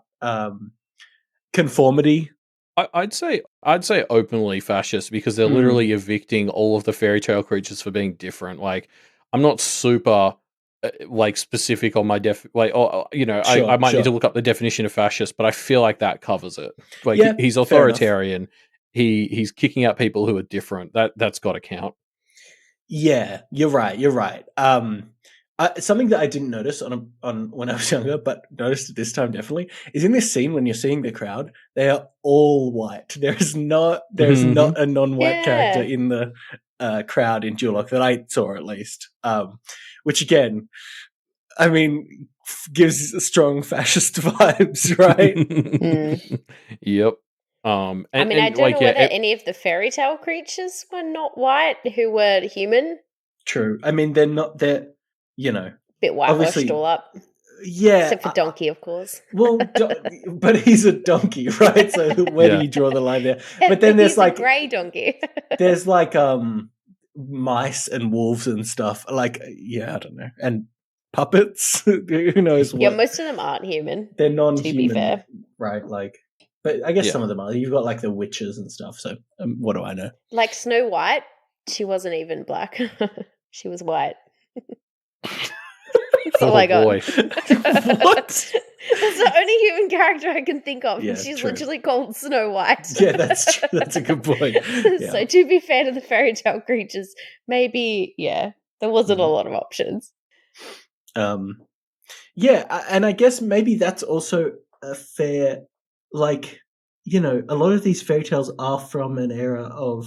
conformity. I'd say openly fascist because they're literally evicting all of the fairy tale creatures for being different. Like, I'm not super like specific on my I might need to look up the definition of fascist, but I feel like that covers it. Like, Yeah, he's authoritarian. He's kicking out people who are different. That's got to count. Yeah, you're right. Something that I didn't notice on when I was younger, but noticed this time definitely, is in this scene when you're seeing the crowd, they are all white. There's not a non-white character in the crowd in Dreamwork that I saw, at least. Which again, I mean, gives strong fascist vibes, right? Yep. I don't know whether any of the fairy tale creatures were not white who were human. True. I mean, they're bit whitewashed all up. Yeah. Except for Donkey, of course. Well, but he's a donkey, right? So where do you draw the line there? But then there's he's like a grey donkey. there's like mice and wolves and stuff. Like, yeah, I don't know. And puppets. Who knows what? Yeah, most of them aren't human. They're non-human, to be fair. Right? Like, but I guess some of them are. You've got like the witches and stuff. So what do I know? Like Snow White, she wasn't even black. She was white. That's all I got. Boy. What? That's the only human character I can think of. Yeah, and she's true. literally called Snow White. Yeah, that's true. That's a good point. Yeah. So to be fair to the fairy tale creatures, maybe, there wasn't a lot of options. Yeah, and I guess maybe that's also a fair, like, a lot of these fairy tales are from an era of,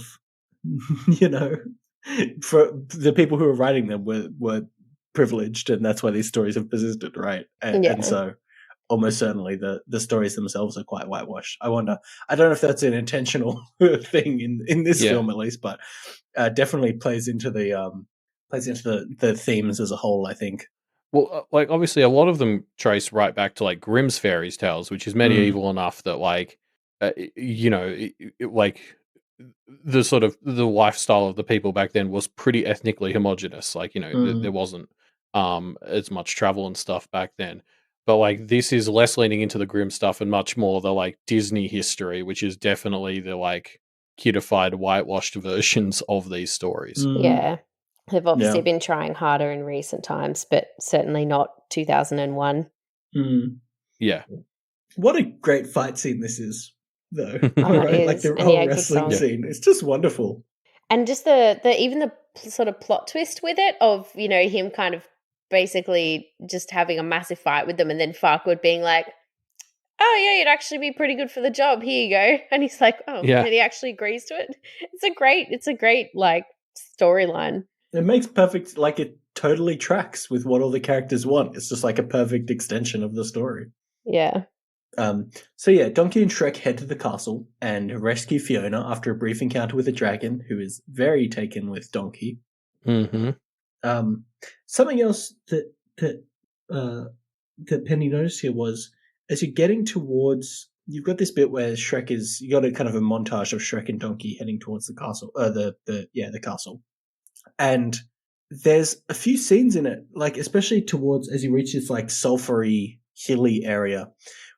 for the people who were writing them were privileged, and that's why these stories have persisted, right? And so almost certainly the stories themselves are quite whitewashed. I don't know if that's an intentional thing in this film at least, but definitely plays into the themes as a whole, I think. Well, like, obviously a lot of them trace right back to like Grimm's fairy tales, which is medieval enough that like like the sort of the lifestyle of the people back then was pretty ethnically homogenous. Like, there wasn't as much travel and stuff back then. But like, this is less leaning into the Grimm stuff and much more the like Disney history, which is definitely the like kidified, whitewashed versions of these stories. Yeah. They've obviously been trying harder in recent times, but certainly not 2001. Yeah. What a great fight scene this is, though. It like is. the And whole good wrestling song. scene. It's just wonderful. And just the even the sort of plot twist with it of, him kind of basically just having a massive fight with them and then Farquaad being like, oh yeah, you'd actually be pretty good for the job. Here you go. And he's like, oh, Yeah. and he actually agrees to it. It's a great like storyline. It makes perfect, like it totally tracks with what all the characters want. It's just like a perfect extension of the story. Yeah. So yeah, Donkey and Shrek head to the castle and rescue Fiona after a brief encounter with a dragon who is very taken with Donkey. Mm-hmm. Something else that Penny noticed here was as you're getting towards, you've got this bit where you got a kind of a montage of Shrek and Donkey heading towards the castle, the castle. And there's a few scenes in it, like especially towards as you reach this like sulfury, hilly area,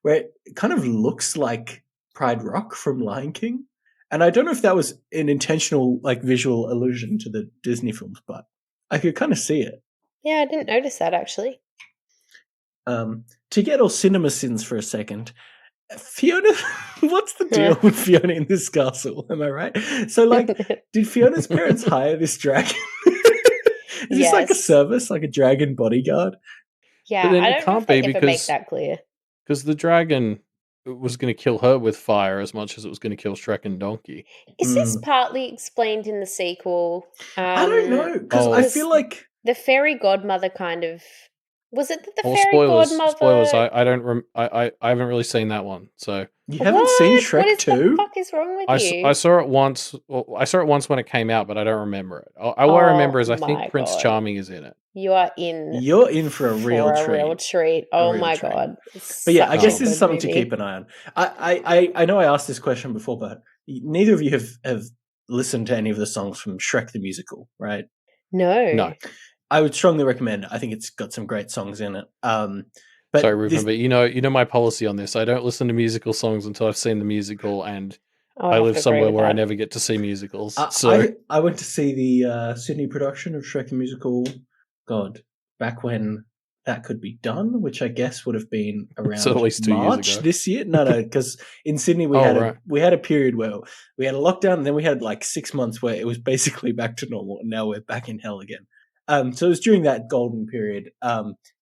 where it kind of looks like Pride Rock from Lion King. And I don't know if that was an intentional like visual allusion to the Disney films, but I could kind of see it. Yeah, I didn't notice that actually. To get all cinema sins for a second, Fiona, what's the deal with Fiona in this castle? Am I right? So, like, did Fiona's parents hire this dragon? Is this like a service, like a dragon bodyguard? Yeah, But then I it don't know can't if they be ever make that clear. Because the dragon was going to kill her with fire as much as it was going to kill Shrek and Donkey. Is this partly explained in the sequel? I don't know, because I feel like the fairy godmother kind of Was it that the Or fairy godmother? spoilers. I don't. I haven't really seen that one. So You haven't seen What? Shrek What is 2? the fuck is wrong with you? I saw it once. Well, I saw it once when it came out, but I don't remember it. What I Oh remember is I my think Prince God. Charming is in it. You are in You're in for a real for a real treat. treat. Oh real my treat. God. But yeah, I Such guess a this is good something to movie. keep an eye on. I know I asked this question before, but neither of you have listened to any of the songs from Shrek the Musical, right? No. I would strongly recommend it. I think it's got some great songs in it. But Sorry, Reuben, but you know my policy on this. I don't listen to musical songs until I've seen the musical, and I have live to agree somewhere with where I that. never get to see musicals. I So went to see the Sydney production of Shrek the Musical. God, back when that could be done, which I guess would have been around So at least 2 years March ago. this year. No, because in Sydney we Oh, had right. we had a period where we had a lockdown, and then we had like 6 months where it was basically back to normal, and now we're back in hell again. So it was during that golden period.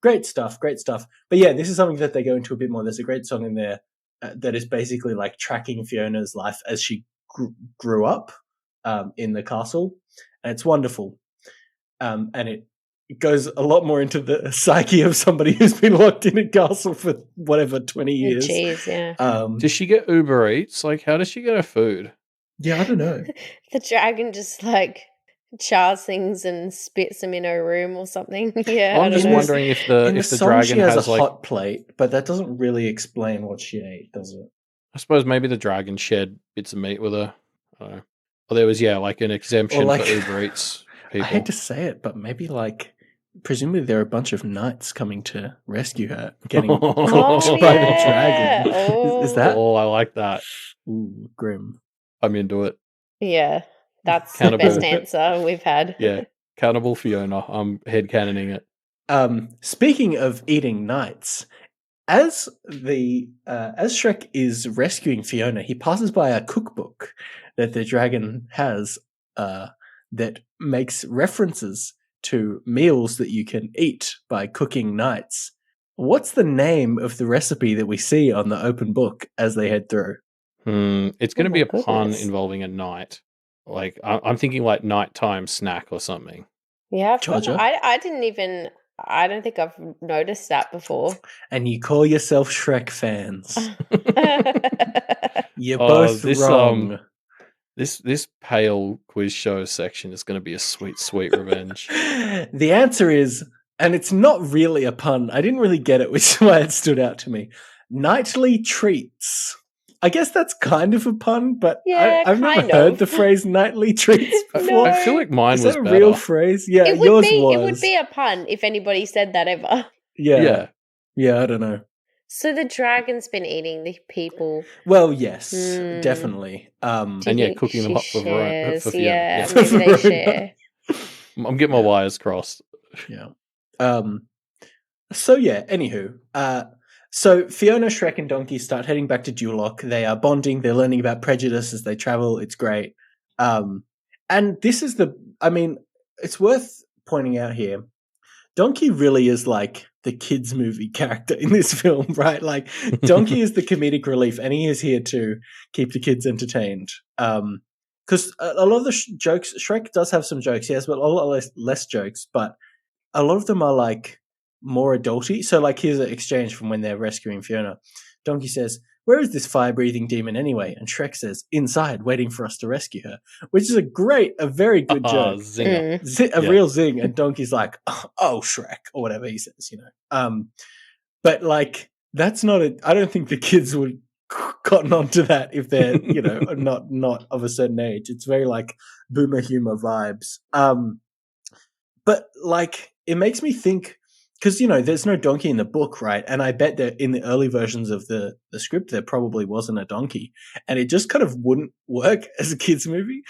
Great stuff. But yeah, this is something that they go into a bit more. There's a great song in there that is basically like tracking Fiona's life as she grew up in the castle, and it's wonderful. And it goes a lot more into the psyche of somebody who's been locked in a castle for whatever 20 years. Jeez, yeah. Does she get Uber Eats? Like, how does she get her food? Yeah, I don't know. The dragon just like chars things and spits them in her room or something. Yeah, I'm I don't just know. wondering if In the song, dragon she has has a like, hot plate, but that doesn't really explain what she ate, does it? I suppose maybe the dragon shared bits of meat with her. I don't know. Or there was like an exemption like- for Uber Eats people. I hate to say it, but maybe like presumably there are a bunch of knights coming to rescue her, getting Oh, caught by the yeah. dragon. Is that? Oh, I like that. Ooh, grim. I'm into it. Yeah, that's the Cannibal. best answer we've had. Yeah, Cannibal Fiona. I'm headcanoning it. Speaking of eating knights, as Shrek is rescuing Fiona, he passes by a cookbook that the dragon has that makes references to meals that you can eat by cooking knights. What's the name of the recipe that we see on the open book as they head through? It's going to Oh be my a pun goodness. involving a night. Like I'm thinking like nighttime snack or something. Yeah, Georgia? I didn't even. I don't think I've noticed that before. And you call yourself Shrek fans. You're Oh, both this, wrong. This pale quiz show section is going to be a sweet, sweet revenge. The answer is, and it's not really a pun. I didn't really get it, which is why it stood out to me. Nightly treats. I guess that's kind of a pun, but Yeah, I've never kind heard of. the phrase nightly treats before. No. I feel like mine Is was that a better. real phrase? Yeah, It would yours be. was. It would be a pun if anybody said that ever. Yeah, I don't know. So the dragon's been eating the people. Well, yes, Hmm. definitely. Do you And yeah, think cooking them she hot for shares? Fiona. Yeah, For maybe they Verona. share. I'm getting my wires crossed. Yeah. So yeah, anywho. So Fiona, Shrek, and Donkey start heading back to Duloc. They are bonding, they're learning about prejudice as they travel. It's great. And this is it's worth pointing out here. Donkey really is like the kids' movie character in this film, right? Like Donkey is the comedic relief, and he is here to keep the kids entertained. Because a lot of the jokes, Shrek does have some jokes, yes, but a lot less jokes. But a lot of them are like more adulty. So like here's an exchange from when they're rescuing Fiona. Donkey says, "Where is this fire-breathing demon anyway?" And Shrek says, "Inside, waiting for us to rescue her," which is a very good joke. Zinger. Mm. Yeah. Real zing. And Donkey's like, "Oh, Shrek," or whatever he says, But like, that's not I don't think the kids would cotton onto that if they're, not of a certain age. It's very like boomer humor vibes. But like, it makes me think, because, there's no donkey in the book, right? And I bet that in the early versions of the script, there probably wasn't a donkey. And it just kind of wouldn't work as a kid's movie.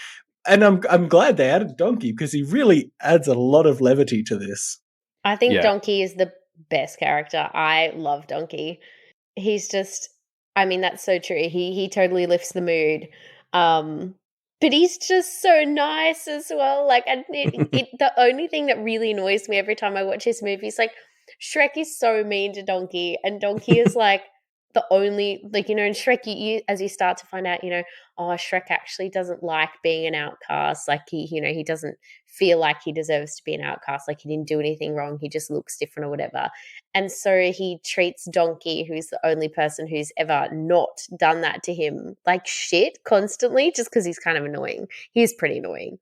And I'm glad they added donkey, because he really adds a lot of levity to this. I think Yeah. Donkey is the best character. I love Donkey. He's just, that's so true. He totally lifts the mood. But he's just so nice as well. Like, and the only thing that really annoys me every time I watch this movie is like, Shrek is so mean to Donkey, and Donkey is like, the only, like, in Shrek, you as you start to find out, Shrek actually doesn't like being an outcast. Like, he doesn't feel like he deserves to be an outcast. Like, he didn't do anything wrong. He just looks different or whatever. And so he treats Donkey, who's the only person who's ever not done that to him, like shit constantly, just because he's kind of annoying. He's pretty annoying.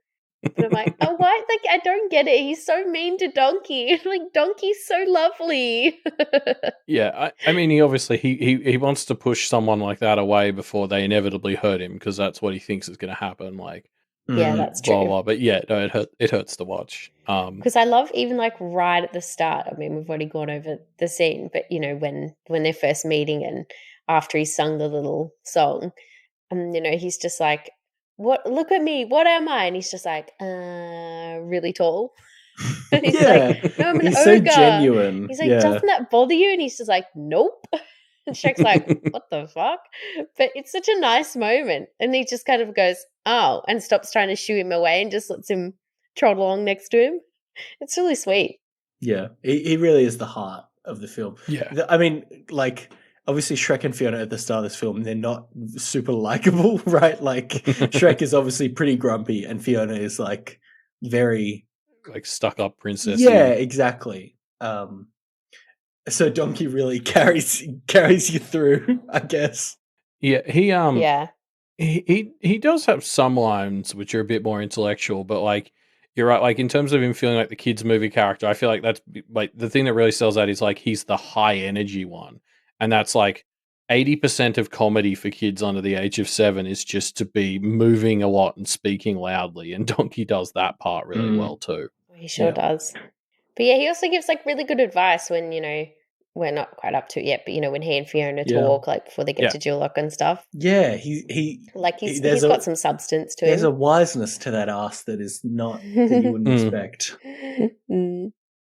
And I'm like, oh, why? Like, I don't get it. He's so mean to Donkey. Like, Donkey's so lovely. Yeah, I mean, he obviously he wants to push someone like that away before they inevitably hurt him, because that's what he thinks is going to happen. Like, Yeah, that's blah true. blah. But yeah, no, it hurts to watch. Because I love, even like right at the start, I mean, we've already gone over the scene, but when they're first meeting and after he sung the little song, and he's just like, "What? Look at me. What am I?" And he's just like, really tall." And he's like, "No, I'm an he's ogre." so genuine. He's like, "Doesn't that bother you?" And he's just like, "Nope." And Shrek's like, "What the fuck?" But it's such a nice moment, and he just kind of goes, "Oh," and stops trying to shoo him away and just lets him trot along next to him. It's really sweet. Yeah, he really is the heart of the film. Yeah. I mean, like, obviously Shrek and Fiona at the start of this film, they're not super likable, right? Like, Shrek is obviously pretty grumpy and Fiona is like very like stuck up princess. Yeah, exactly. So Donkey really carries you through, I guess. Yeah, Yeah. he does have some lines which are a bit more intellectual, but like, you're right, like in terms of him feeling like the kids movie character, I feel like that's like the thing that really sells that is like he's the high energy one. And that's like 80% of comedy for kids under the age of 7 is just to be moving a lot and speaking loudly, and Donkey does that part really well too. He sure does. But yeah, he also gives like really good advice when, we're not quite up to it yet, but when he and Fiona talk, like before they get to Jewlock and stuff. Yeah, he's got some substance to him. There's a wiseness to that ass that is not that you wouldn't expect.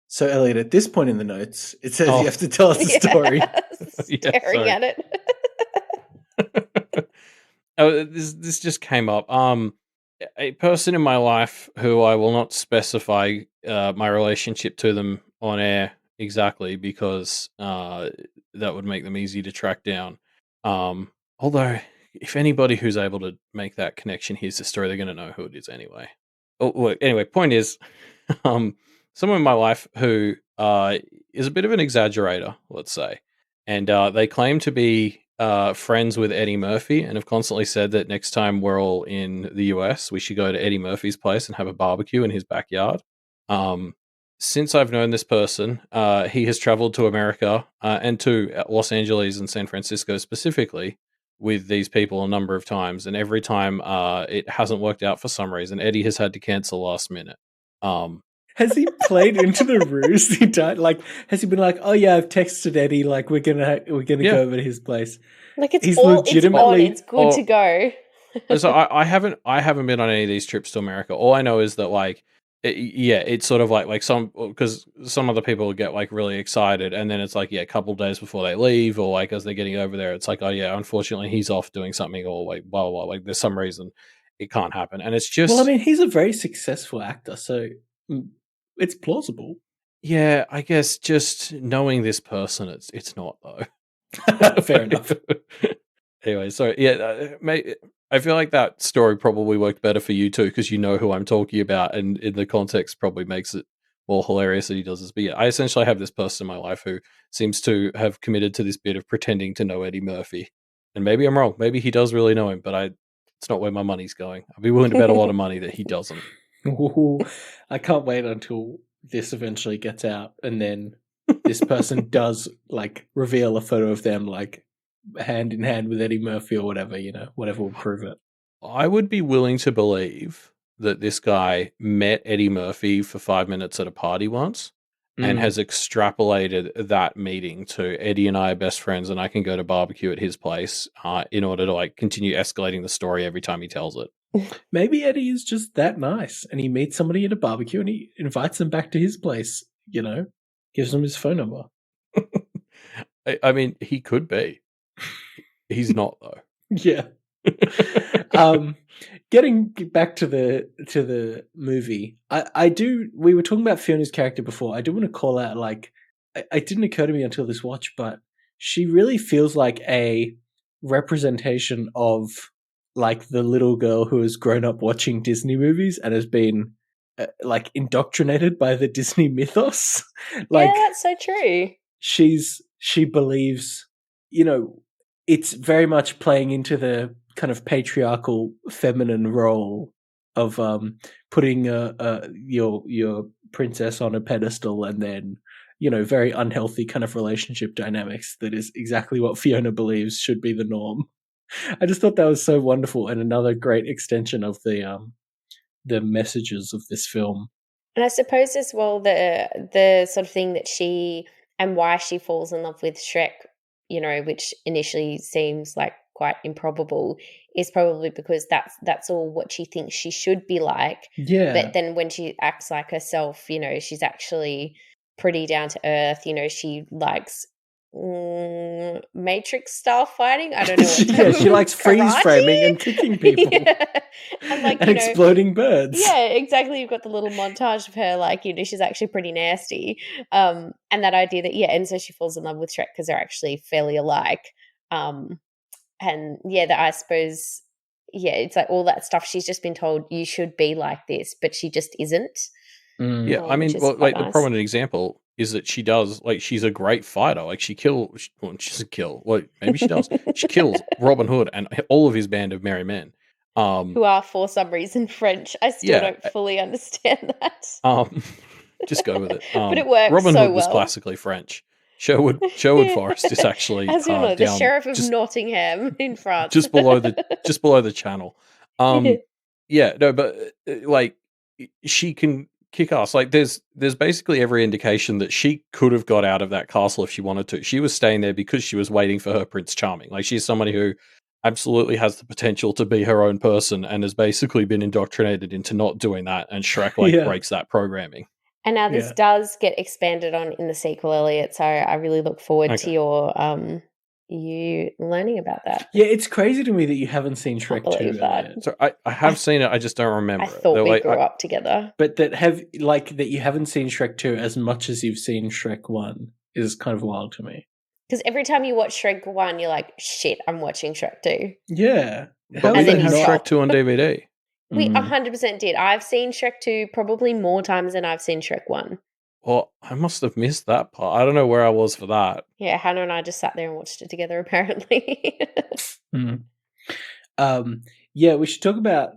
So Elliot, at this point in the notes, it says you have to tell us the story. Staring at it. Oh, this just came up. A person in my life who I will not specify my relationship to them on air exactly, because that would make them easy to track down. Although, if anybody who's able to make that connection hears the story, they're going to know who it is anyway. Oh, well, anyway, point is, someone in my life who is a bit of an exaggerator, let's say, and they claim to be friends with Eddie Murphy, and have constantly said that next time we're all in the US, we should go to Eddie Murphy's place and have a barbecue in his backyard. Since I've known this person, he has traveled to America and to Los Angeles and San Francisco specifically with these people a number of times, and every time it hasn't worked out for some reason. Eddie has had to cancel last minute. Has he played into the ruse? He died. Like, has he been like, "Oh yeah, I've texted Eddie. Like, we're gonna go over to his place." Like, it's He's all legitimately. it's good to go. So I haven't been on any of these trips to America. All I know is that like, it's sort of like because some other people get like really excited, and then it's like a couple days before they leave, or like as they're getting over there, it's like, oh yeah, unfortunately he's off doing something, or like blah blah blah. Like there's some reason it can't happen, and it's just. Well, I mean, he's a very successful actor, so it's plausible. Yeah, I guess just knowing this person, it's not though. Fair enough. Anyway, so I feel like that story probably worked better for you too, because you know who I'm talking about, and in the context probably makes it more hilarious that he does this. But yeah, I essentially have this person in my life who seems to have committed to this bit of pretending to know Eddie Murphy. And maybe I'm wrong. Maybe he does really know him, but it's not where my money's going. I'd be willing to bet a lot of money that he doesn't. Ooh, I can't wait until this eventually gets out, and then this person does like reveal a photo of them like hand in hand with Eddie Murphy or whatever, whatever will prove it. I would be willing to believe that this guy met Eddie Murphy for 5 minutes at a party once and has extrapolated that meeting to Eddie and I are best friends, and I can go to barbecue at his place in order to like continue escalating the story every time he tells it. Maybe Eddie is just that nice, and he meets somebody at a barbecue and he invites them back to his place, gives them his phone number. I mean, he could be. He's not though. Yeah. Getting back to the movie, we were talking about Fiona's character before. I do want to call out, like, it didn't occur to me until this watch, but she really feels like a representation of like the little girl who has grown up watching Disney movies and has been like indoctrinated by the Disney mythos. Like, yeah, that's so true. she believes, you know, it's very much playing into the kind of patriarchal feminine role of putting your princess on a pedestal, and then, you know, very unhealthy kind of relationship dynamics that is exactly what Fiona believes should be the norm. I just thought that was so wonderful, and another great extension of the messages of this film. And I suppose as well the sort of thing that she and why she falls in love with Shrek, you know, which initially seems like quite improbable, is probably because that's all what she thinks she should be like. Yeah. But then when she acts like herself, you know, she's actually pretty down to earth. You know, she likes Matrix style fighting. I don't know what Yeah, she likes freeze karate? framing and kicking people. Yeah. And like, and you know, exploding birds. yeah, exactly. You've got the little montage of her, like, you know, she's actually pretty nasty. And that idea that, yeah, and so she falls in love with Shrek because they're actually fairly alike. And yeah, that I suppose, yeah, it's like all that stuff. She's just been told you should be like this, but she just isn't. Yeah, I mean, which is well, quite like the nice. prominent example is that she does, like, she's a great fighter. Like, she doesn't kill. Well, maybe she does. She kills Robin Hood and all of his band of merry men. Who are for some reason French. I still Yeah. don't fully understand that. Just go with it. But it works Robin so Hood was well. classically French. Sherwood Forest is actually As you know, the down sheriff of just, Nottingham in France, just below the channel. Yeah, no, but like she can kick ass. Like there's basically every indication that she could have got out of that castle if she wanted to. She was staying there because she was waiting for her Prince Charming. Like she's somebody who absolutely has the potential to be her own person and has basically been indoctrinated into not doing that. And Shrek breaks that programming. And now this does get expanded on in the sequel, Elliot. So I really look forward to your you learning about that. Yeah, it's crazy to me that you haven't seen Shrek 2. That. So I have seen it, I just don't remember. I thought we grew up together. But that you haven't seen Shrek 2 as much as you've seen Shrek 1 is kind of wild to me. Because every time you watch Shrek 1, you're like, shit, I'm watching Shrek 2. Yeah. But we didn't have Shrek 2 on DVD. We 100% did. I've seen Shrek 2 probably more times than I've seen Shrek 1. Well, I must have missed that part. I don't know where I was for that. Yeah, Hannah and I just sat there and watched it together, apparently. Yeah, we should talk about...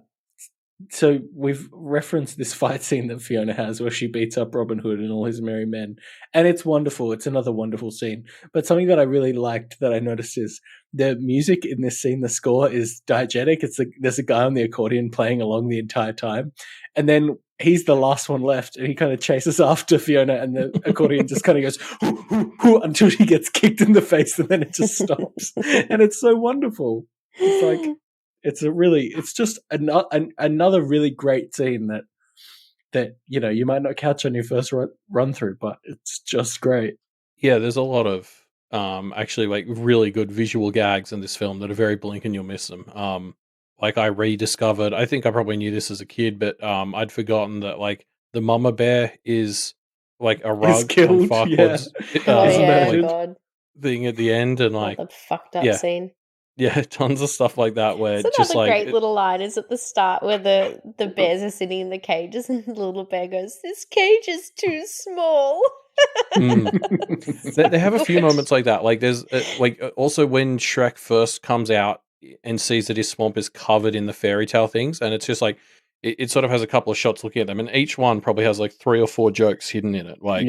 So we've referenced this fight scene that Fiona has where she beats up Robin Hood and all his merry men. And it's wonderful. It's another wonderful scene. But something that I really liked that I noticed is the music in this scene, the score is diegetic. There's a guy on the accordion playing along the entire time. And then he's the last one left and he kind of chases after Fiona and the accordion just kind of goes hoo, hoo, hoo, until she gets kicked in the face and then it just stops. And it's so wonderful. It's like... It's just another really great scene that you know you might not catch on your first run through, but it's just great. Yeah, there's a lot of actually like really good visual gags in this film that are very blink and you'll miss them. Like I rediscovered, I think I probably knew this as a kid, but I'd forgotten that like the mama bear is like a rug on Farquaad's God. thing at the end, and like the fucked up scene. Yeah, tons of stuff like that where it's just like great little line is at the start where the bears are sitting in the cages and the little bear goes, "This cage is too small." They have a few moments like that. Like there's also when Shrek first comes out and sees that his swamp is covered in the fairy tale things, and it's just like it sort of has a couple of shots looking at them, and each one probably has like 3 or 4 jokes hidden in it. Like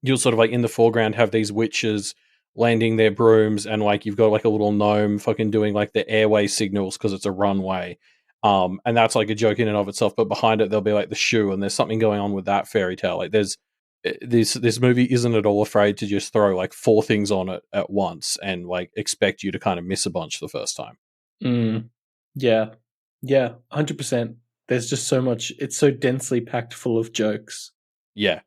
you'll sort of like in the foreground have these witches landing their brooms, and like you've got like a little gnome fucking doing like the airway signals because it's a runway, and that's like a joke in and of itself. But behind it, there'll be like the shoe, and there's something going on with that fairy tale. Like there's this movie isn't at all afraid to just throw like 4 things on it at once and like expect you to kind of miss a bunch the first time. Yeah, 100%. There's just so much. It's so densely packed full of jokes. Yeah.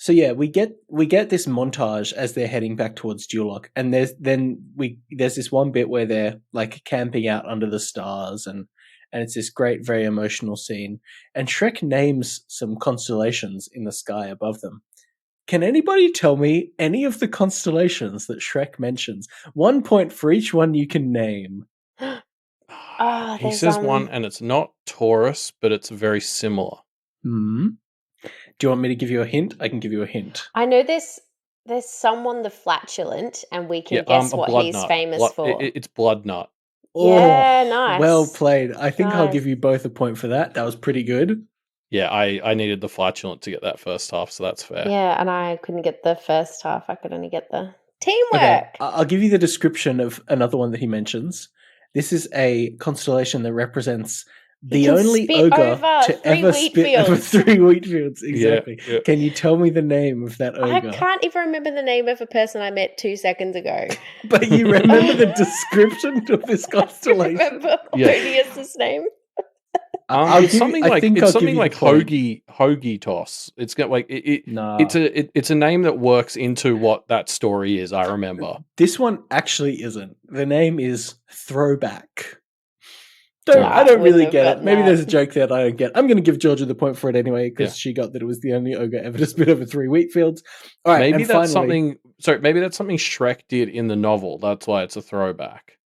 So yeah, we get this montage as they're heading back towards Duloc, and there's this one bit where they're like camping out under the stars, and it's this great, very emotional scene. And Shrek names some constellations in the sky above them. Can anybody tell me any of the constellations that Shrek mentions? 1 point for each one you can name. He there's, says one, and it's not Taurus, but it's very similar. Hmm. Do you want me to give you a hint? I can give you a hint. I know there's someone the flatulent, and we can guess a what blood he's nut. famous for. It's blood nut. Yeah, nice. Well played. I think I'll Nice. give you both a point for that. That was pretty good. Yeah, I needed the flatulent to get that first half, so that's fair. Yeah, and I couldn't get the first half. I could only get the teamwork. Okay, I'll give you the description of another one that he mentions. This is a constellation that represents the can only spit ogre over to 3 ever wheat spit over fields. 3 wheat fields. Exactly. Yeah. Can you tell me the name of that I ogre? can't even remember the name of a person I met 2 seconds ago. But you remember the description of this I constellation? remember Yeah. Odious' name. It's something like I'll give you the point. Hoagie Toss. It's got like Nah. it's a name that works into what that story is. I remember. This one actually isn't. The name is Throwback. Nah, I don't wouldn't really have get it. gotten Maybe that. there's a joke there that I don't get. I'm going to give Georgia the point for it anyway because Yeah. she got that it was the only ogre ever to spit over 3 wheat fields. All right, Maybe and that's finally, maybe that's something Shrek did in the novel. That's why it's a throwback.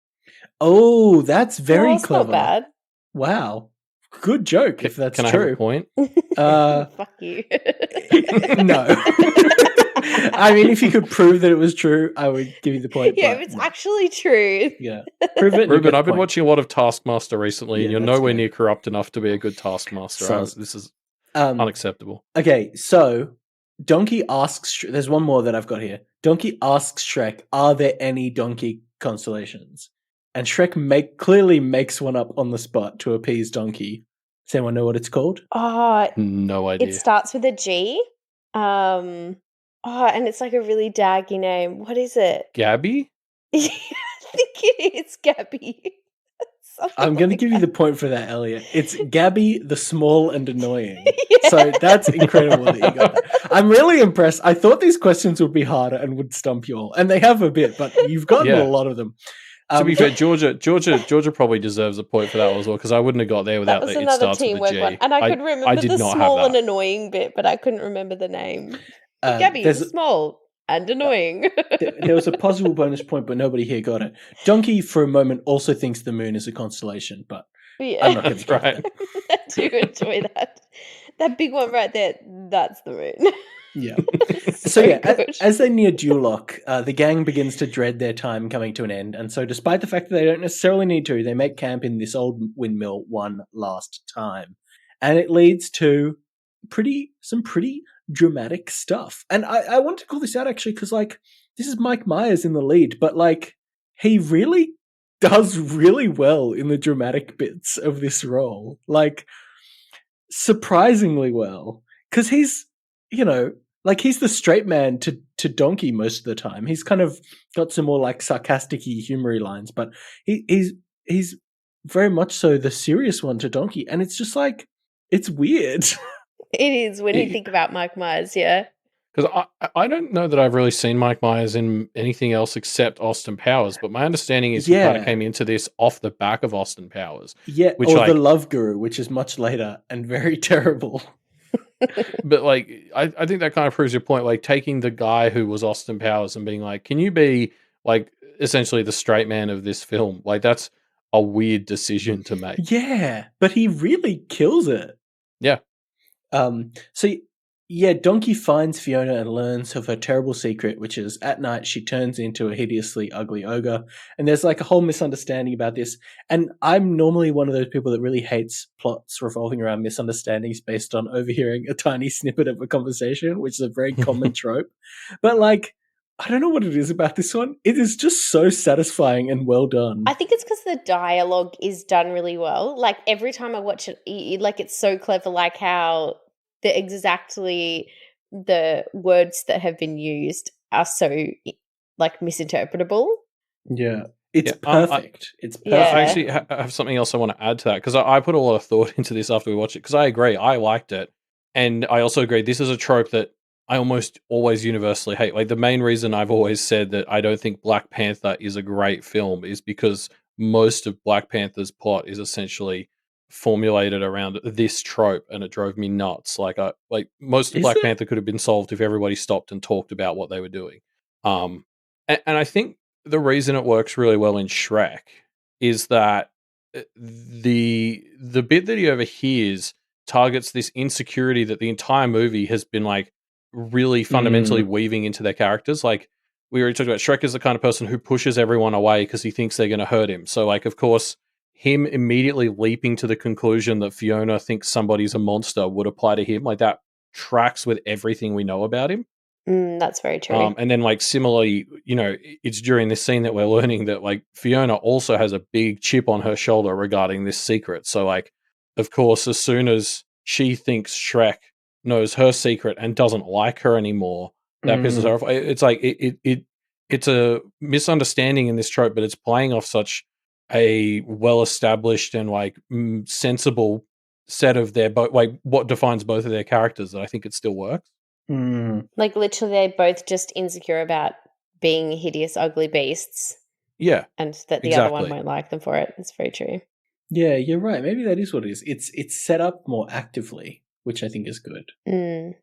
Oh, that's very That's clever. not bad. Wow, good joke if that's Can I true. have a point? Fuck you. No. I mean, if you could prove that it was true, I would give you the point. Yeah, but if it's no. actually true. Yeah, prove it. and you get Ruben, the I've been point. watching a lot of Taskmaster recently, Yeah, and you're that's nowhere good. near corrupt enough to be a good Taskmaster. Soz. This is Um, unacceptable. Okay, so Donkey asks. There's one more that I've got here. Donkey asks Shrek, "Are there any donkey constellations?" And Shrek clearly makes one up on the spot to appease Donkey. Does anyone know what it's called? Oh, No idea. it starts with a G. And it's like a really daggy name. What is it? Gabby? I think it is Gabby. Something I'm going to like give you the that. point for that, Elliot. It's Gabby the Small and Annoying. Yeah. So that's incredible that you got that. I'm really impressed. I thought these questions would be harder and would stump you all. And they have a bit, but you've gotten Yeah. a lot of them. To be fair, Georgia probably deserves a point for that as well, because I wouldn't have got there That without was the it another starts with a teamwork G. one. And I could remember did the not small have and that. annoying bit, but I couldn't remember the name. Gabby, there's- small and annoying. There was a possible bonus point, but nobody here got it. Donkey, for a moment, also thinks the moon is a constellation, but Yeah. I'm not going to That's give right. that. I do enjoy that. That big one right there, that's the moon. Yeah. So yeah, good. as they near Duloc, the gang begins to dread their time coming to an end, and so despite the fact that they don't necessarily need to, they make camp in this old windmill one last time. And it leads to some pretty dramatic stuff. And I want to call this out actually because, like, this is Mike Myers in the lead, but, like, he really does really well in the dramatic bits of this role. Like, surprisingly well. Because he's, like, he's the straight man to Donkey most of the time. He's kind of got some more, like, sarcastic-y, humory lines, but he's very much so the serious one to Donkey. And it's just, like, it's weird. It is when you think about Mike Myers, yeah. Because I don't know that I've really seen Mike Myers in anything else except Austin Powers, but my understanding is he kind Yeah. of came into this off the back of Austin Powers. Yeah, Which, or like- The Love Guru, which is much later and very terrible. But like, I think that kind of proves your point. Like taking the guy who was Austin Powers and being like, can you be like essentially the straight man of this film? Like that's a weird decision to make. Yeah, but he really kills it. Yeah. So yeah, Donkey finds Fiona and learns of her terrible secret, which is at night she turns into a hideously ugly ogre. And there's like a whole misunderstanding about this. And I'm normally one of those people that really hates plots revolving around misunderstandings based on overhearing a tiny snippet of a conversation, which is a very common trope. But like, I don't know what it is about this one. It is just so satisfying and well done. I think it's because the dialogue is done really well. Like every time I watch it, like it's so clever, like how exactly the words that have been used are so like misinterpretable. Yeah. It's Yeah, perfect. It's perfect. Yeah. I actually have something else I want to add to that because I put a lot of thought into this after we watched it because I agree. I liked it. And I also agree this is a trope that I almost always universally hate. Like the main reason I've always said that I don't think Black Panther is a great film is because most of Black Panther's plot is essentially formulated around this trope, and it drove me nuts. Like most of Is Black it? Panther could have been solved if everybody stopped and talked about what they were doing. And I think the reason it works really well in Shrek is that the bit that he overhears targets this insecurity that the entire movie has been like really fundamentally weaving into their characters. Like we already talked about, Shrek is the kind of person who pushes everyone away because he thinks they're going to hurt him. So like, of course, him immediately leaping to the conclusion that Fiona thinks somebody's a monster would apply to him. Like that tracks with everything we know about him. That's very true. And then like similarly, it's during this scene that we're learning that like Fiona also has a big chip on her shoulder regarding this secret. So like, of course, as soon as she thinks Shrek knows her secret and doesn't like her anymore, that pisses her off. It's like it's a misunderstanding in this trope, but it's playing off such a well-established and like sensible set of their like what defines both of their characters that I think it still works. Like literally they're both just insecure about being hideous, ugly beasts. Yeah. And that the other one won't like them for it. It's very true. Yeah, you're right. Maybe that is what it is. It's set up more actively, which I think is good.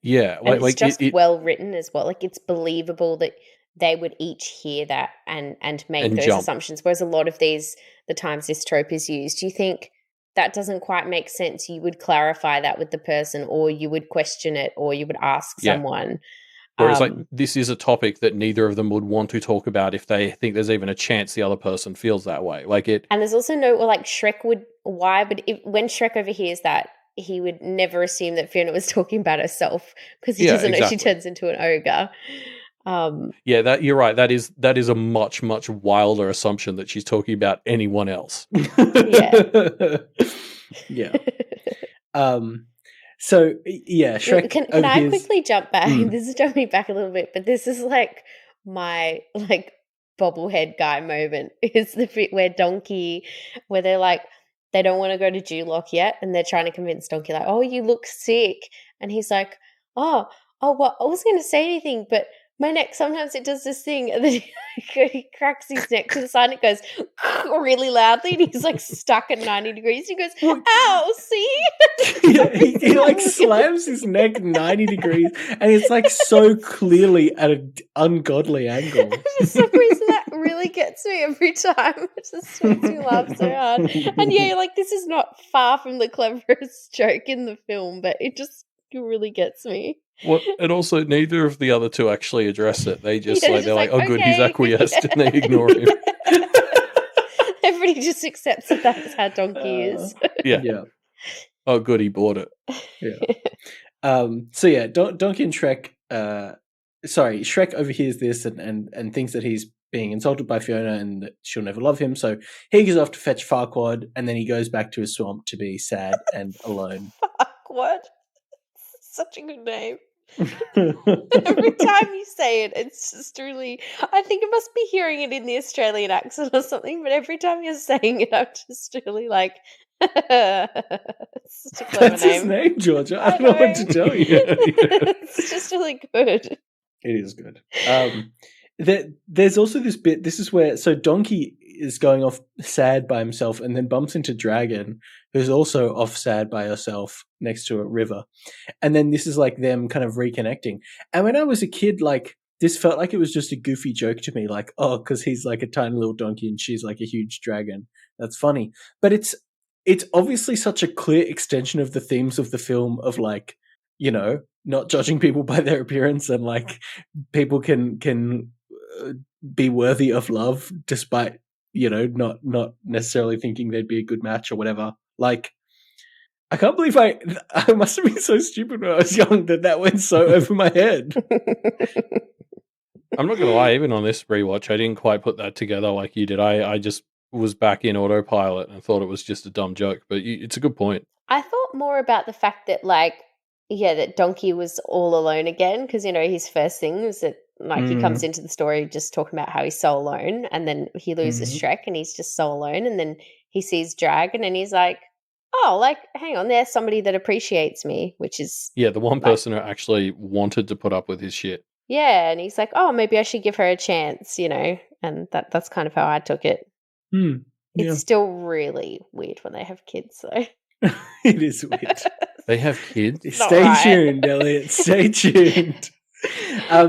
Yeah. And it's just well written as well. Like it's believable that they would each hear that and make those assumptions. Whereas a lot of the times this trope is used, you think that doesn't quite make sense. You would clarify that with the person, or you would question it, or you would ask someone. Whereas like this is a topic that neither of them would want to talk about if they think there's even a chance the other person feels that way. Like it. And there's also no, like Shrek would, why? But when Shrek overhears that, he would never assume that Fiona was talking about herself because he doesn't know she turns into an ogre. Yeah, that you're right. That is a much, much wilder assumption that she's talking about anyone else. Yeah. So yeah, Shrek. Can I quickly jump back? This is jumping back a little bit, but this is like my like bobblehead guy moment. Is the bit where Donkey, where they're like, they don't want to go to Dewlock yet, and they're trying to convince Donkey like, oh, you look sick, and he's like, oh, well, I wasn't going to say anything, but my neck, sometimes it does this thing, and then he cracks his neck to the side and it goes really loudly, and he's like stuck at 90 degrees. He goes, ow, see? Yeah, he like slams his neck 90 degrees, and it's like so clearly at an ungodly angle. For some reason, that really gets me every time. It just makes me laugh so hard. And yeah, like this is not far from the cleverest joke in the film, but it really gets me. Well, and also neither of the other two actually address it. They just they're like, oh, good, he's acquiesced, and they ignore him. Everybody just accepts that that's how Donkey is. Yeah. Oh, good, he bought it. Yeah. So yeah, Donkey and Shrek. Shrek overhears this and thinks that he's being insulted by Fiona and that she'll never love him. So he goes off to fetch Farquaad, and then he goes back to his swamp to be sad and alone. Farquaad, such a good name. Every time you say it, it's just really, I think it must be hearing it in the Australian accent or something, but every time you're saying it, I'm just really like, it's such a clever That's his name, Georgia. I don't know what to tell you. It's just really good. It is good. There's also this bit, this is where, so Donkey is going off sad by himself and then bumps into Dragon, who's also off sad by herself next to a river. And then this is like them kind of reconnecting. And when I was a kid, like this felt like it was just a goofy joke to me, like, oh, because he's like a tiny little donkey and she's like a huge dragon. That's funny. But it's obviously such a clear extension of the themes of the film of like, you know, not judging people by their appearance and like people can be worthy of love despite, you know, not necessarily thinking they'd be a good match or whatever. Like, I can't believe I must have been so stupid when I was young that went so over my head. I'm not going to lie, even on this rewatch, I didn't quite put that together like you did. I just was back in autopilot and thought it was just a dumb joke, but it's a good point. I thought more about the fact that, like, yeah, that Donkey was all alone again, because, you know, his first thing was that, like, he comes into the story just talking about how he's so alone, and then he loses Shrek and he's just so alone, and then he sees Dragon and he's like, oh, like, hang on, there's somebody that appreciates me, which is... Yeah, the one person who actually wanted to put up with his shit. Yeah, and he's like, oh, maybe I should give her a chance, you know, and that's kind of how I took it. It's still really weird when they have kids, though. It is weird. They have kids. not Stay right. tuned, Elliot. Stay tuned.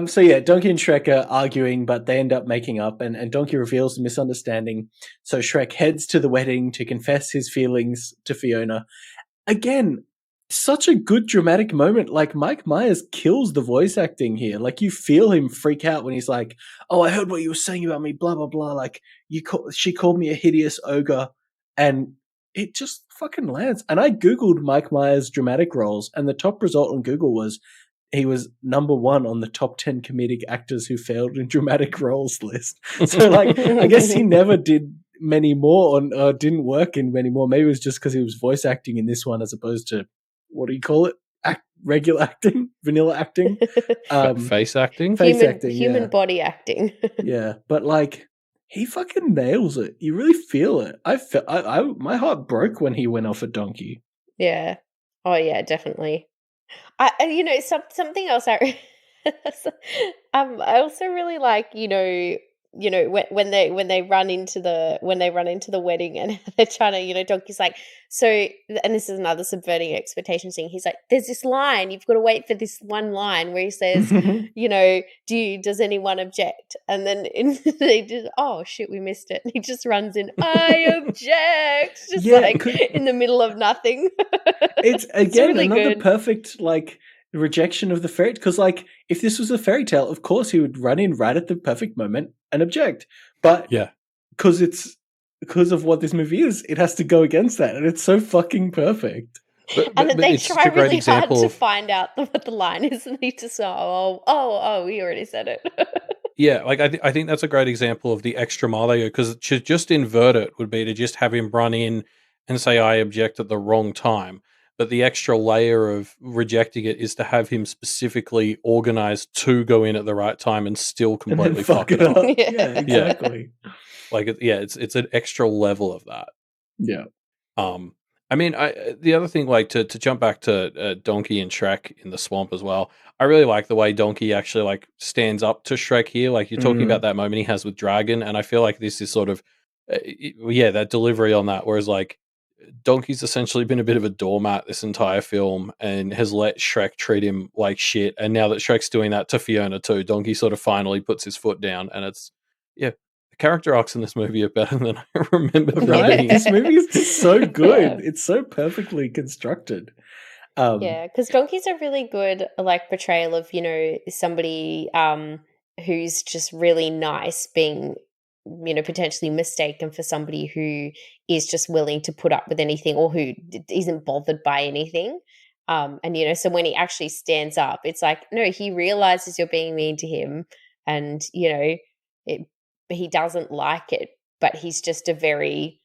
So yeah, Donkey and Shrek are arguing, but they end up making up, and Donkey reveals the misunderstanding. So Shrek heads to the wedding to confess his feelings to Fiona. Again, such a good dramatic moment. Like, Mike Myers kills the voice acting here. Like, you feel him freak out when he's like, "Oh, I heard what you were saying about me, blah blah blah." Like, she called me a hideous ogre, and it just fucking lands. And I googled Mike Myers dramatic roles, and the top result on Google was he was number 1 on the top 10 comedic actors who failed in dramatic roles list. So, like, I guess he never did many more or didn't work in many more. Maybe it was just because he was voice acting in this one as opposed to, what do you call it? Regular acting, vanilla acting, Face acting. face acting, human yeah. body acting. Yeah, but like he fucking nails it. You really feel it. My heart broke when he went off a donkey. Yeah. Oh yeah, definitely. Something else. I also really like when they run into the wedding and they're trying to Donkey's like, so, and this is another subverting expectations thing. He's like, there's this line, you've got to wait for this one line where he says, does anyone object? And then they just, oh shit, we missed it. And he just runs in, I object, just in the middle of nothing. It's again really another good. perfect like rejection of the fairy, because like if this was a fairy tale, of course he would run in right at the perfect moment and object. But Yeah. because of what this movie is, it has to go against that, and it's so fucking perfect. And then they it's try just a great really hard example to of- find out what the line is, and they just we already said it. Yeah, like I think that's a great example of the extra mile they go, because to just invert it would be to just have him run in and say, I object at the wrong time. But the extra layer of rejecting it is to have him specifically organized to go in at the right time and still And then completely fuck it up. Yeah. Yeah, exactly. Like, it's an extra level of that. Yeah. I mean, the other thing, like to jump back to Donkey and Shrek in the swamp as well. I really like the way Donkey actually like stands up to Shrek here. Like you're talking about that moment he has with Dragon, and I feel like this is sort of, that delivery on that. Whereas like Donkey's essentially been a bit of a doormat this entire film and has let Shrek treat him like shit. And now that Shrek's doing that to Fiona too, Donkey sort of finally puts his foot down, and it's the character arcs in this movie are better than I remember them Right? being. This movie is just so good. Yeah. It's so perfectly constructed. Yeah, because Donkey's a really good like portrayal of somebody who's just really nice being potentially mistaken for somebody who is just willing to put up with anything or who isn't bothered by anything. And so when he actually stands up, it's like, no, he realizes you're being mean to him, and he doesn't like it, but he's just a very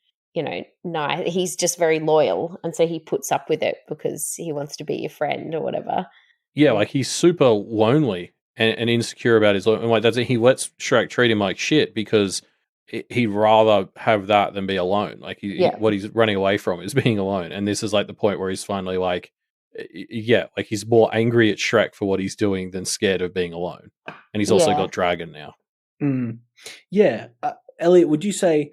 nice, he's just very loyal, and so he puts up with it because he wants to be your friend or whatever. Yeah, like he's super lonely and insecure about his life. And like that's it. He lets Shrek treat him like shit because he'd rather have that than be alone. Like what he's running away from is being alone. And this is like the point where he's finally like, like he's more angry at Shrek for what he's doing than scared of being alone. And he's also got Dragon now. Yeah. Elliot, would you say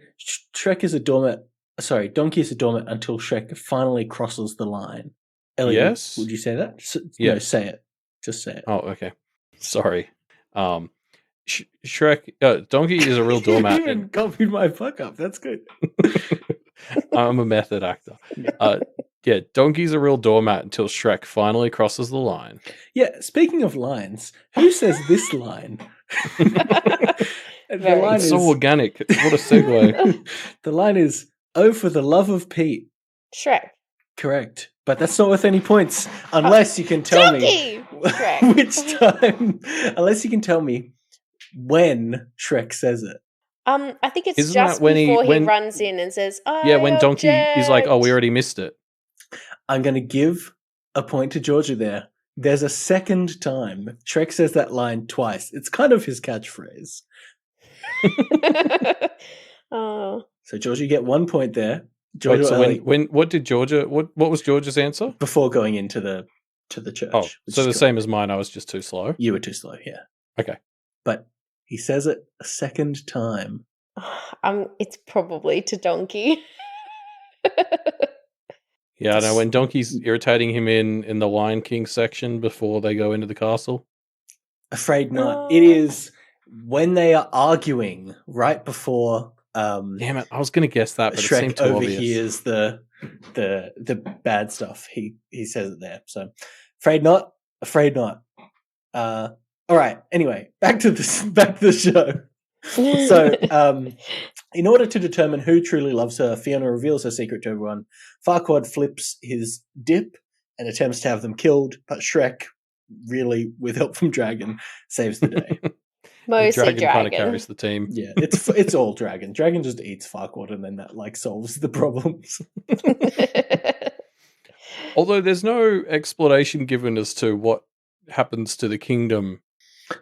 Shrek is a doormat? Sorry, Donkey is a doormat until Shrek finally crosses the line. Elliot, Yes. would you say that? Yeah. No, say it. Just say it. Oh, okay. Sorry. Shrek, Donkey is a real doormat. You even copied my fuck up. That's good. I'm a method actor. Donkey's a real doormat until Shrek finally crosses the line. Yeah, speaking of lines, who says this line? The line It's so organic. What a segue. The line is, "Oh, for the love of Pete." Shrek. Correct. But that's not worth any points unless you can tell me Shrek. which time. Unless you can tell me when Shrek says it. I think it's Isn't just that when before he when- runs in and says, when Donkey is like, oh, we already missed it. I'm going to give a point to Georgia there. There's a second time. Shrek says that line twice. It's kind of his catchphrase. Oh. So, Georgia, you get 1 point there. Wait, Georgia, so Ellie, what was Georgia's answer? before going into the church. Oh, which so is the correct. same as mine. I was just too slow. You were too slow, yeah. Okay. But he says it a second time. It's probably to Donkey. Yeah, I know when Donkey's irritating him in the Lion King section before they go into the castle. Afraid not. It is when they are arguing right before Damn it, I was going to guess that, but it Shrek seemed too obvious. overhears the bad stuff. He says it there. So afraid not. Afraid not. All right. Anyway, back to the show. So, in order to determine who truly loves her, Fiona reveals her secret to everyone. Farquaad flips his dip and attempts to have them killed, but Shrek, really with help from Dragon, saves the day. Mostly Dragon kind of carries the team. Yeah, it's all Dragon. Dragon just eats Farquaad, and then that like solves the problems. Although there's no explanation given as to what happens to the kingdom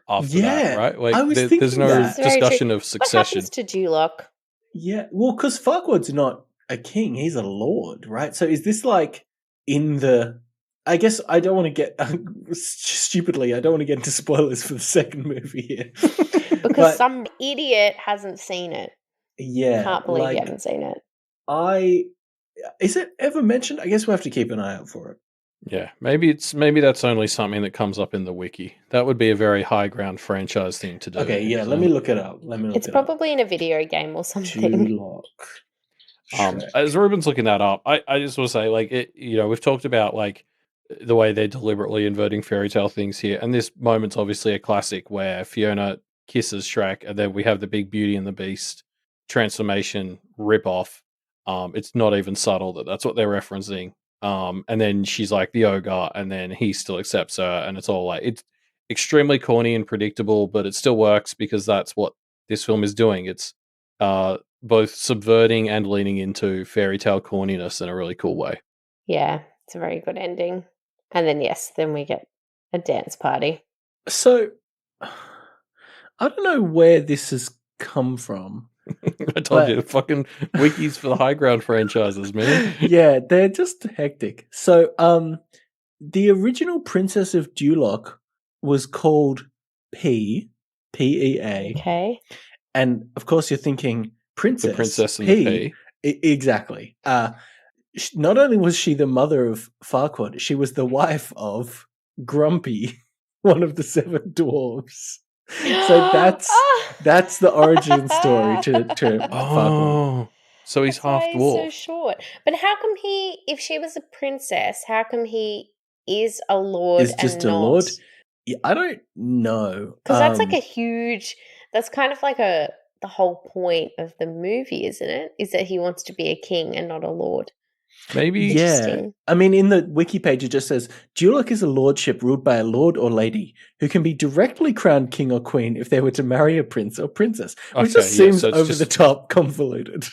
after that, right? Like, I was there's thinking no that. discussion of What succession. happens to Duloc? Yeah, well, because Farquaad's not a king; he's a lord, right? So is this like in the? I guess I don't want to get stupidly. I don't want to get into spoilers for the second movie here, Because some idiot hasn't seen it. yeah, Can't believe like, you haven't seen it. Is it ever mentioned? I guess we'll have to keep an eye out for it. Yeah, maybe that's only something that comes up in the wiki. That would be a very high ground franchise thing to do. Okay, yeah, let me look it up. It's probably in a video game or something. Duloc. As Ruben's looking that up, I just want to say, like, we've talked about like the way they're deliberately inverting fairy tale things here, and this moment's obviously a classic where Fiona kisses Shrek, and then we have the big Beauty and the Beast transformation rip off. It's not even subtle that's what they're referencing. And then she's like the ogre, and then he still accepts her, and it's all like, it's extremely corny and predictable, but it still works because that's what this film is doing. It's both subverting and leaning into fairy tale corniness in a really cool way. Yeah, it's a very good ending. And then then we get a dance party. So I don't know where this has come from. I told you, fucking wikis for the high ground franchises, man. Yeah, they're just hectic. So, the original Princess of Duloc was called P E A. Okay. And of course, you're thinking Princess. The Princess and the P. Exactly. Not only was she the mother of Farquaad, she was the wife of Grumpy, one of the 7 dwarves. So that's the origin story to Farquaad. So he's half dwarf. So short. But how come if she was a princess, how come he is a lord? Is just a lord? Yeah, I don't know. Because that's like that's kind of like the whole point of the movie, isn't it? Is that he wants to be a king and not a lord. Maybe. Yeah. I mean, in the wiki page, it just says, Duloc is a lordship ruled by a lord or lady who can be directly crowned king or queen if they were to marry a prince or princess, which just seems over the top convoluted.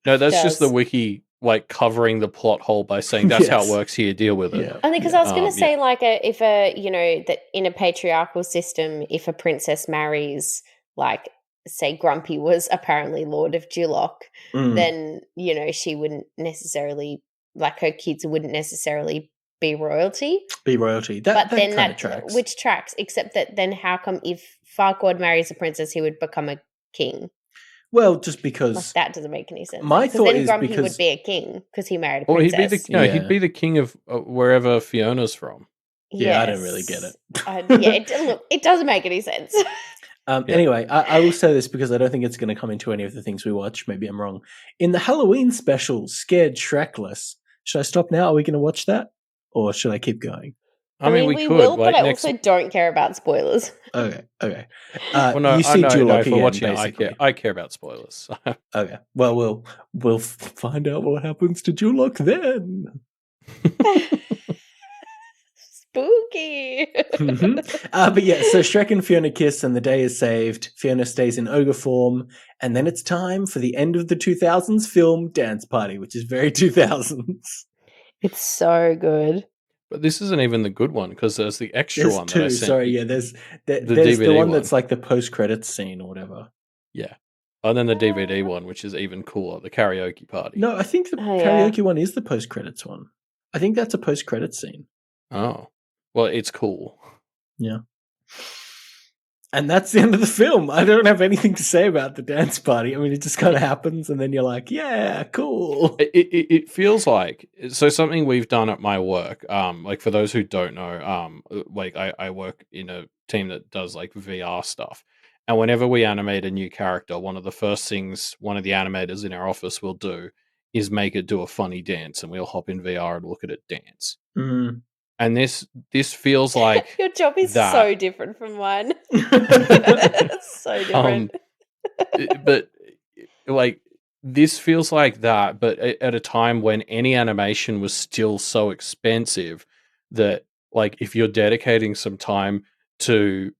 No, that's just the wiki, like, covering the plot hole by saying that's how it works here, deal with it. Yeah. Only because I was going to say, like, that in a patriarchal system, if a princess marries, like, say Grumpy was apparently Lord of Duloc, then, she wouldn't necessarily, like, her kids wouldn't necessarily be royalty. That kind of tracks. Which tracks, except that then how come if Farquaad marries a princess, he would become a king? Well, just because... Like, that doesn't make any sense. My thought is Grumpy because... would be a king because he married a princess. He'd be the king of wherever Fiona's from. Yeah, I don't really get it. It doesn't make any sense. Anyway, I will say this because I don't think it's going to come into any of the things we watch. Maybe I'm wrong. In the Halloween special, Scared Shrekless, should I stop now? Are we going to watch that? Or should I keep going? I mean, we could. Will, but I also don't care about spoilers. Okay. Well, no, you see Duloc if we're again, watching basically. it, I care about spoilers. Okay. Well, we'll find out what happens to Duloc then. Spooky. But yeah, so Shrek and Fiona kiss and the day is saved. Fiona stays in ogre form, and then it's time for the end of the 2000s film Dance Party, which is very 2000s. It's so good. But this isn't even the good one because there's the extra There's one. two. That I sent Sorry, you. yeah. There's the DVD one that's like the post-credits scene or whatever. Yeah. And then the DVD one, which is even cooler, the karaoke party. No, I think the karaoke one is the post-credits one. I think that's a post-credits scene. Oh. Well, it's cool. Yeah. And that's the end of the film. I don't have anything to say about the dance party. I mean, it just kind of happens, and then you're like, yeah, cool. It feels like something we've done at my work. Like for those who don't know, like I work in a team that does like VR stuff, and whenever we animate a new character, one of the first things one of the animators in our office will do is make it do a funny dance, and we'll hop in VR and look at it dance. Mm. And this feels like Your job is that. so different from mine. It's so different. But like this feels like that, but at a time when any animation was still so expensive that like if you're dedicating some time to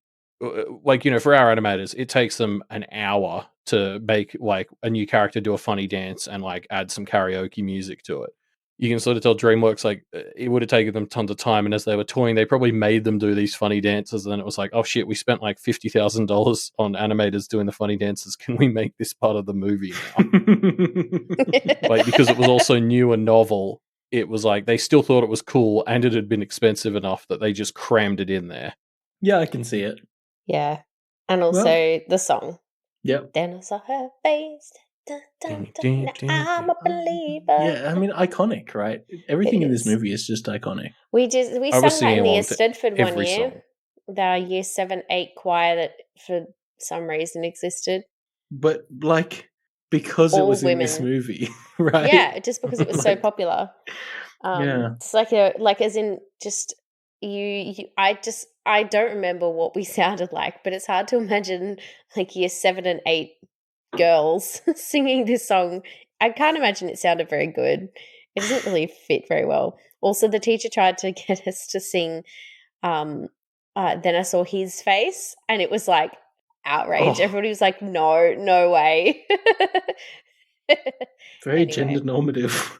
like, you know, for our animators, it takes them an hour to make like a new character do a funny dance and like add some karaoke music to it. You can sort of tell DreamWorks like it would have taken them tons of time, and as they were touring, they probably made them do these funny dances. And then it was like, oh shit, we spent like $50,000 on animators doing the funny dances. Can we make this part of the movie now? Like because it was also new and novel. It was like they still thought it was cool, and it had been expensive enough that they just crammed it in there. Yeah, I can see it. Yeah. And also the song. Yep. Then I saw her face. Dun, dun, dun, now I'm a believer. Yeah, I mean, iconic, right? Everything in this is. ing's just iconic. We I sang was that singing in the along to Stedford one every year. song. The year 7-8 choir that for some reason existed. But like because it All was in this women. movie, right? Yeah, just because it was so Like, popular. Yeah. It's like as in just I don't remember what we sounded like, but it's hard to imagine like year 7 and 8 girls singing this song. I can't imagine it sounded very good. It doesn't really fit very well. Also, the teacher tried to get us to sing Then I Saw His Face, and it was like outrage. Oh. Everybody was like, no way. Very Anyway. gender normative.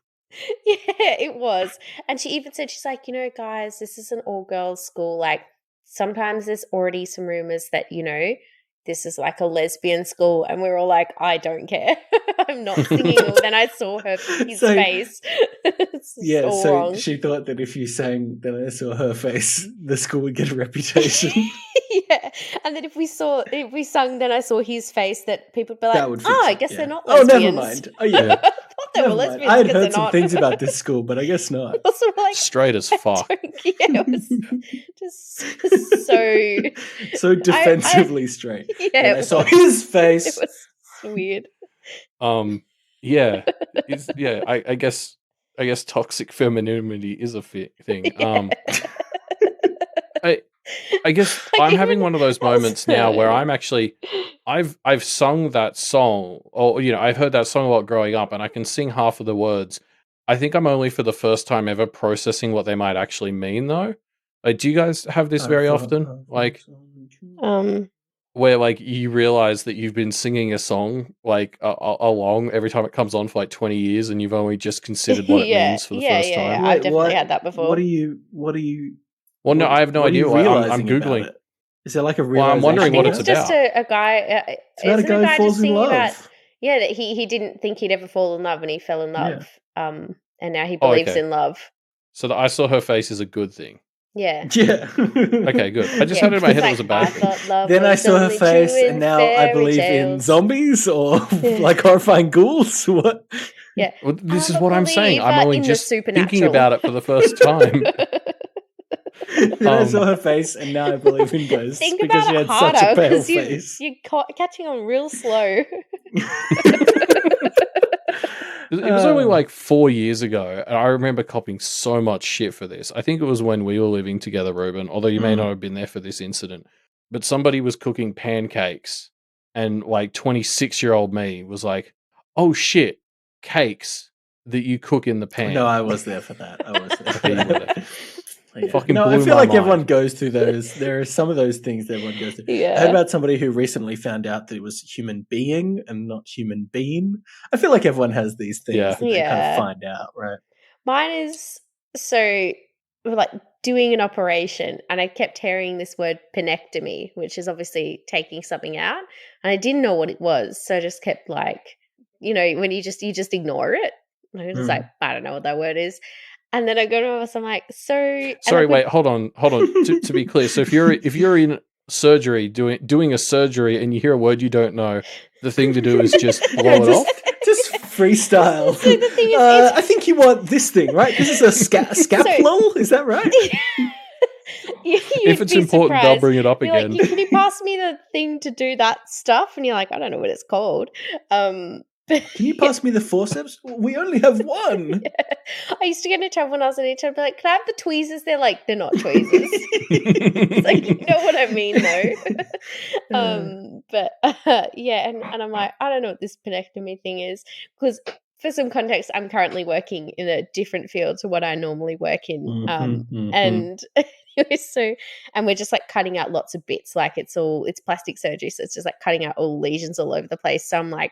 Yeah, it was. And she even said, she's like, you know, guys, this is an all-girls school. Like, sometimes there's already some rumors that, you know, this is like a lesbian school. And we were all like, I don't care. I'm not singing. Then I saw his So- face. It's Yeah, all so wrong. she thought that if you sang Then I Saw Her Face, the school would get a reputation. Yeah. And then if we sung Then I Saw His Face, that people would be like, That would fix I it, guess yeah. they're not Oh, lesbians. never mind. Oh, yeah. I thought they Never were mind. lesbians I had because heard they're some not. things about this school, but I guess not. Also, like, Straight as fuck. yeah, it was just so So defensively straight. yeah, Then it I was, saw his it face. was weird. Yeah. I guess toxic femininity is a thing. I guess Like, I'm even having one of those moments now where also- I'm actually I've sung that song, or you know, I've heard that song a lot growing up, and I can sing half of the words. I think I'm only for the first time ever processing what they might actually mean, though. Like, do you guys have this very often? Like, where like you realize that you've been singing a song like along every time it comes on for like 20 years, and you've only just considered what it means for the first time. I've definitely had that before. What are you? Well, no, I have no what are you idea. I'm realizing about googling. it? Is there like a Well, I'm realization? wondering I think what it's it's just about. a guy. It's about a isn't guy who just falls in singing love. about that he didn't think he'd ever fall in love, and he fell in Yeah. love. And now he Oh, believes okay. in love. So that I Saw Her Face is a good thing. Yeah. Yeah. Okay, good. I just Yeah, had it in my head it's it was a like, bad I thing. thought love Then I was saw her only face, true and now I fairy believe in tales. zombies or Yeah. like horrifying ghouls. What? Yeah. Well, this I'm is a what I'm saying. I'm believer only in the just thinking supernatural. about it for the first time. Then I saw her face, and now I believe in ghosts Think because about she it had such a harder pale because face. you're catching on real slow. It was only like 4 years ago, and I remember copping so much shit for this. I think it was when we were living together, Reuben, although you may not have been there for this incident. But somebody was cooking pancakes, and like 26-year-old me was like, oh shit, cakes that you cook in the pan. No, I was there for that. I was there. For Okay, you were that. there. Yeah. Fucking No, I blew feel my like everyone mind. goes through those. There are some of those things that everyone goes through. I heard Yeah. about somebody who recently found out that it was human being and not human being. I feel like everyone has these things Yeah. that they kind Yeah. of find out, right? Mine is so like doing an operation, and I kept hearing this word penectomy, which is obviously taking something out, and I didn't know what it was, so I just kept like, you know, when you just ignore it. I'm just like, I don't know what that word is, and then I go to my boss, I'm like, so. and Sorry, like, wait, hold on. To be clear, so if you're in surgery, doing a surgery, and you hear a word you don't know, the thing to do is just blow it off. Just freestyle. So the thing is, I think you want this thing, right? This is a scapulal, is that right? If it's important, they'll bring it up again. Like, can you pass me the thing to do that stuff? And you're like, I don't know what it's called. Can you pass me the forceps? We only have one. Yeah. I used to get into trouble when I was an intern. I'd be like, can I have the tweezers? They're like, they're not tweezers. It's like, you know what I mean, though. Yeah, and I'm like, I don't know what this penectomy thing is, because for some context, I'm currently working in a different field to what I normally work in. And and we're just like cutting out lots of bits. Like it's plastic surgery, so it's just like cutting out all lesions all over the place. So I'm like,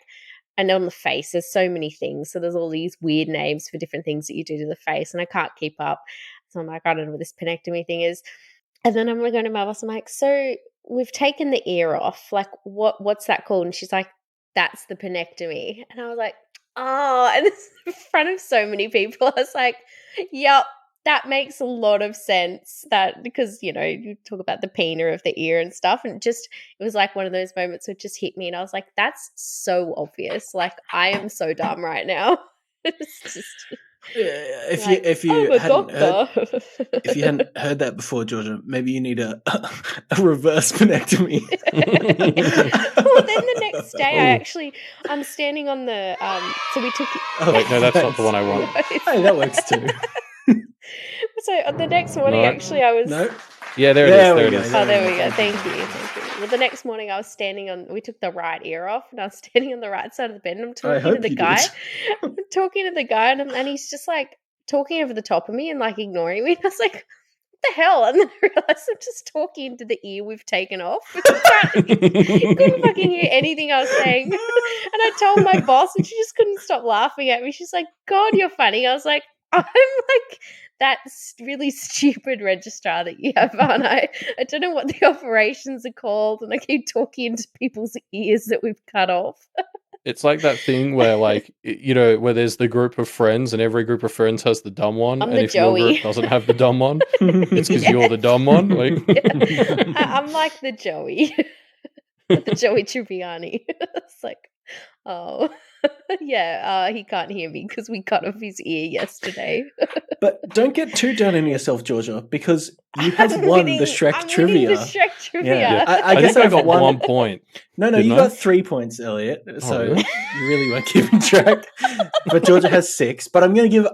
and on the face, there's so many things. So there's all these weird names for different things that you do to the face, and I can't keep up. So I'm like, I don't know what this penectomy thing is. And then I'm going to my boss. I'm like, so we've taken the ear off. Like, what's that called? And she's like, that's the penectomy. And I was like, oh, and it's in front of so many people. I was like, yep. That makes a lot of sense, that because, you talk about the peener of the ear and stuff, and it was like one of those moments where it just hit me, and I was like, that's so obvious. Like, I am so dumb right now. It's just if you hadn't heard that before, Georgia, maybe you need a reverse penectomy. Well, then the next day I'm standing on the so we took wait, no, that's not the one I want. Hey, that works too. So the next morning, I was... No? Yeah, there it is. There it is. Oh, there we go. Thank you. Well, the next morning I was we took the right ear off, and I was standing on the right side of the bed, and I'm talking to the guy. I'm talking to the guy, and he's just like talking over the top of me and like ignoring me. And I was like, what the hell? And then I realized I'm just talking into the ear we've taken off. You couldn't fucking hear anything I was saying. And I told my boss, and she just couldn't stop laughing at me. She's like, God, you're funny. I was like, I'm like that really stupid registrar that you have, aren't I? I don't know what the operations are called, and I keep talking into people's ears that we've cut off. It's like that thing where, like, where there's the group of friends, and every group of friends has the dumb one, and if Joey. your group doesn't have the dumb one, it's because you're the dumb one. Like, I'm like the Joey, the Joey Tribbiani. It's like, oh. Yeah, he can't hear me because we cut off his ear yesterday. But don't get too down on yourself, Georgia, because you have won the Shrek trivia. The Shrek trivia. Yeah. I guess I got 1 point. No, you got 3 points, Elliot. So really? You really weren't keeping track. But Georgia has 6. But I'm gonna give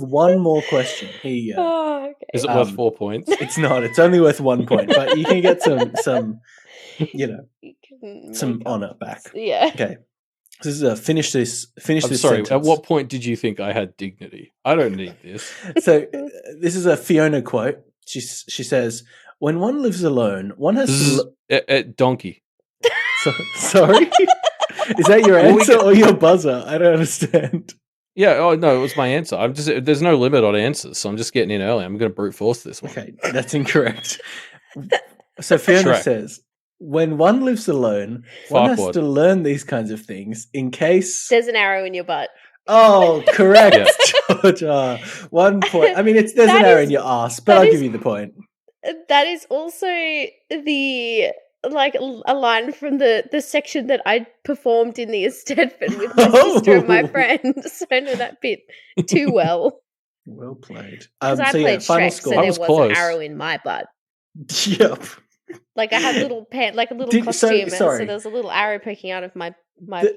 one more question. Here you go. Oh, okay. Is it worth 4 points? It's not. It's only worth 1 point. But you can get some honor back. Yeah. Okay. This is finish this sorry, sentence. At what point did you think I had dignity? I don't need this. So this is a Fiona quote. She says, "When one lives alone, one has to donkey." Sorry, is that your answer or your buzzer? I don't understand. Yeah. Oh no, it was my answer. There's no limit on answers, so I'm just getting in early. I'm going to brute force this one. Okay, that's incorrect. So Fiona says, when one lives alone, one has to learn these kinds of things in case... There's an arrow in your butt. Oh, correct, Georgia. 1 point. I mean, there's an arrow in your ass, but I'll give you the point. That is also a line from the section that I performed in the Eisteddfod with my sister and my friend. So I know that bit too well. Well played. Because I played Shrek, so there was close. An arrow in my butt. Yep. Like I had a little costume, so there was a little arrow poking out of my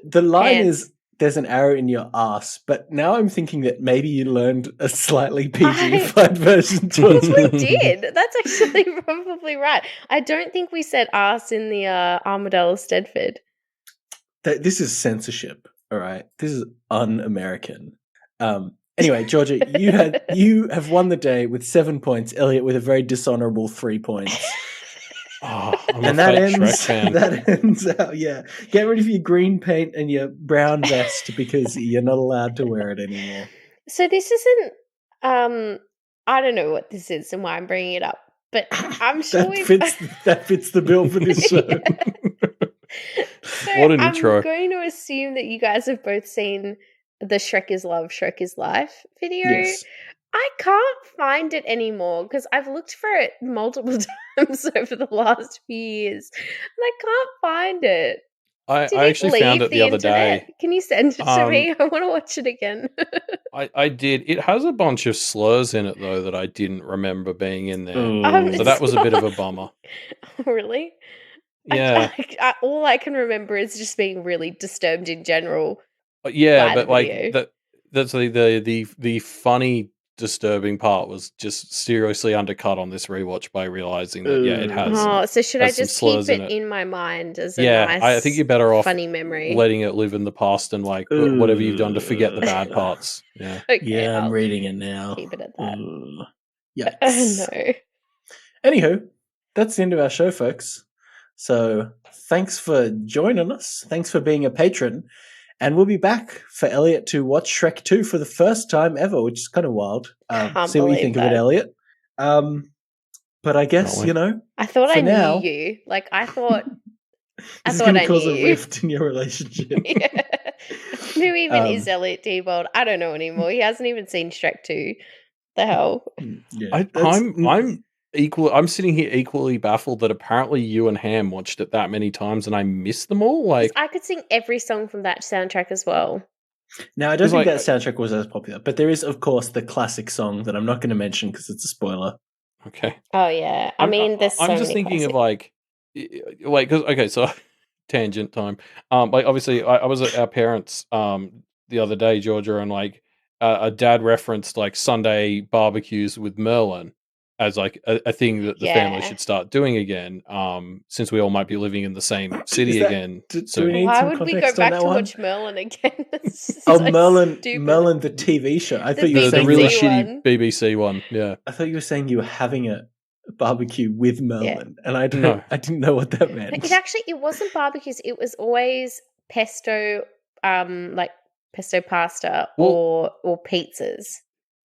The line pants. is, there's an arrow in your ass, but now I'm thinking that maybe you learned a slightly PG-fied version. We did. That's actually probably right. I don't think we said ass in the Armadale Eisteddfod. This is censorship, all right? This is un-American. Anyway, Georgia, you have won the day with 7 points. Elliot with a very dishonourable 3 points. And that ends out. Yeah, get rid of your green paint and your brown vest because you're not allowed to wear it anymore. So this isn't. I don't know what this is and why I'm bringing it up, but I'm sure that fits the bill for this show. So what an intro! I'm going to assume that you guys have both seen the Shrek is Love, Shrek is Life video. Yes. I can't find it anymore because I've looked for it multiple times over the last few years and I can't find it. Did I it actually leave found it the other internet? day. Can you send it to me? Um, I want to watch it again. I did. It has a bunch of slurs in it though that I didn't remember being in there. So that It's was a bit of a not- bummer. Really? Yeah. All I can remember is just being really disturbed in general Yeah, by the but like video. that's the funny disturbing part was just seriously undercut on this rewatch by realizing that it has Oh, so should I some just keep slurs in it it. in my mind as a Yeah, I think nice, you're better off funny memory? letting it live in the past and like whatever you've done to forget the bad parts. Yeah. Okay, Yeah, I'm I'll reading it now. keep it at that. Yikes. No. Anywho, that's the end of our show, folks. So thanks for joining us. Thanks for being a patron. And we'll be back for Elliot to watch Shrek 2 for the first time ever, which is kind of wild. Can't See what you believe think of that. it, Elliot. But I guess, Can't wait. you know, I thought for I now- knew you. Like I thought I this is thought going to I cause knew a you. rift in your relationship. Yeah. Who even is Um, Elliot Diebold? I don't know anymore. He hasn't even seen Shrek 2. The hell? Yeah, I'm equal. I'm sitting here equally baffled that apparently you and Ham watched it that many times and I missed them all. 'Cause Like, I could sing every song from that soundtrack as well. Now, I don't 'Cause, think like, that soundtrack was as popular, but there is, of course, the classic song that I'm not going to mention because it's a spoiler. okay. Oh yeah. I mean, there's so I'm just many thinking of classics. because okay, so tangent time. Like obviously, I was at our parents' the other day, Georgia, and like a dad referenced like Sunday barbecues with Merlin as like a thing that the family Yeah. should start doing again. Since we all might be living in the same city that- again. do soon. we need Why some would we go context on back that to one? watch Merlin again? That's Oh, so Merlin, stupid. Merlin, the TV show. I The thought you were the saying really BBC you were, shitty one. BBC one? Yeah. I thought you were saying you were having a barbecue with Merlin, and I No. didn't know what that But meant. it wasn't barbecues. It was always pesto, like pesto pasta Well- or pizzas.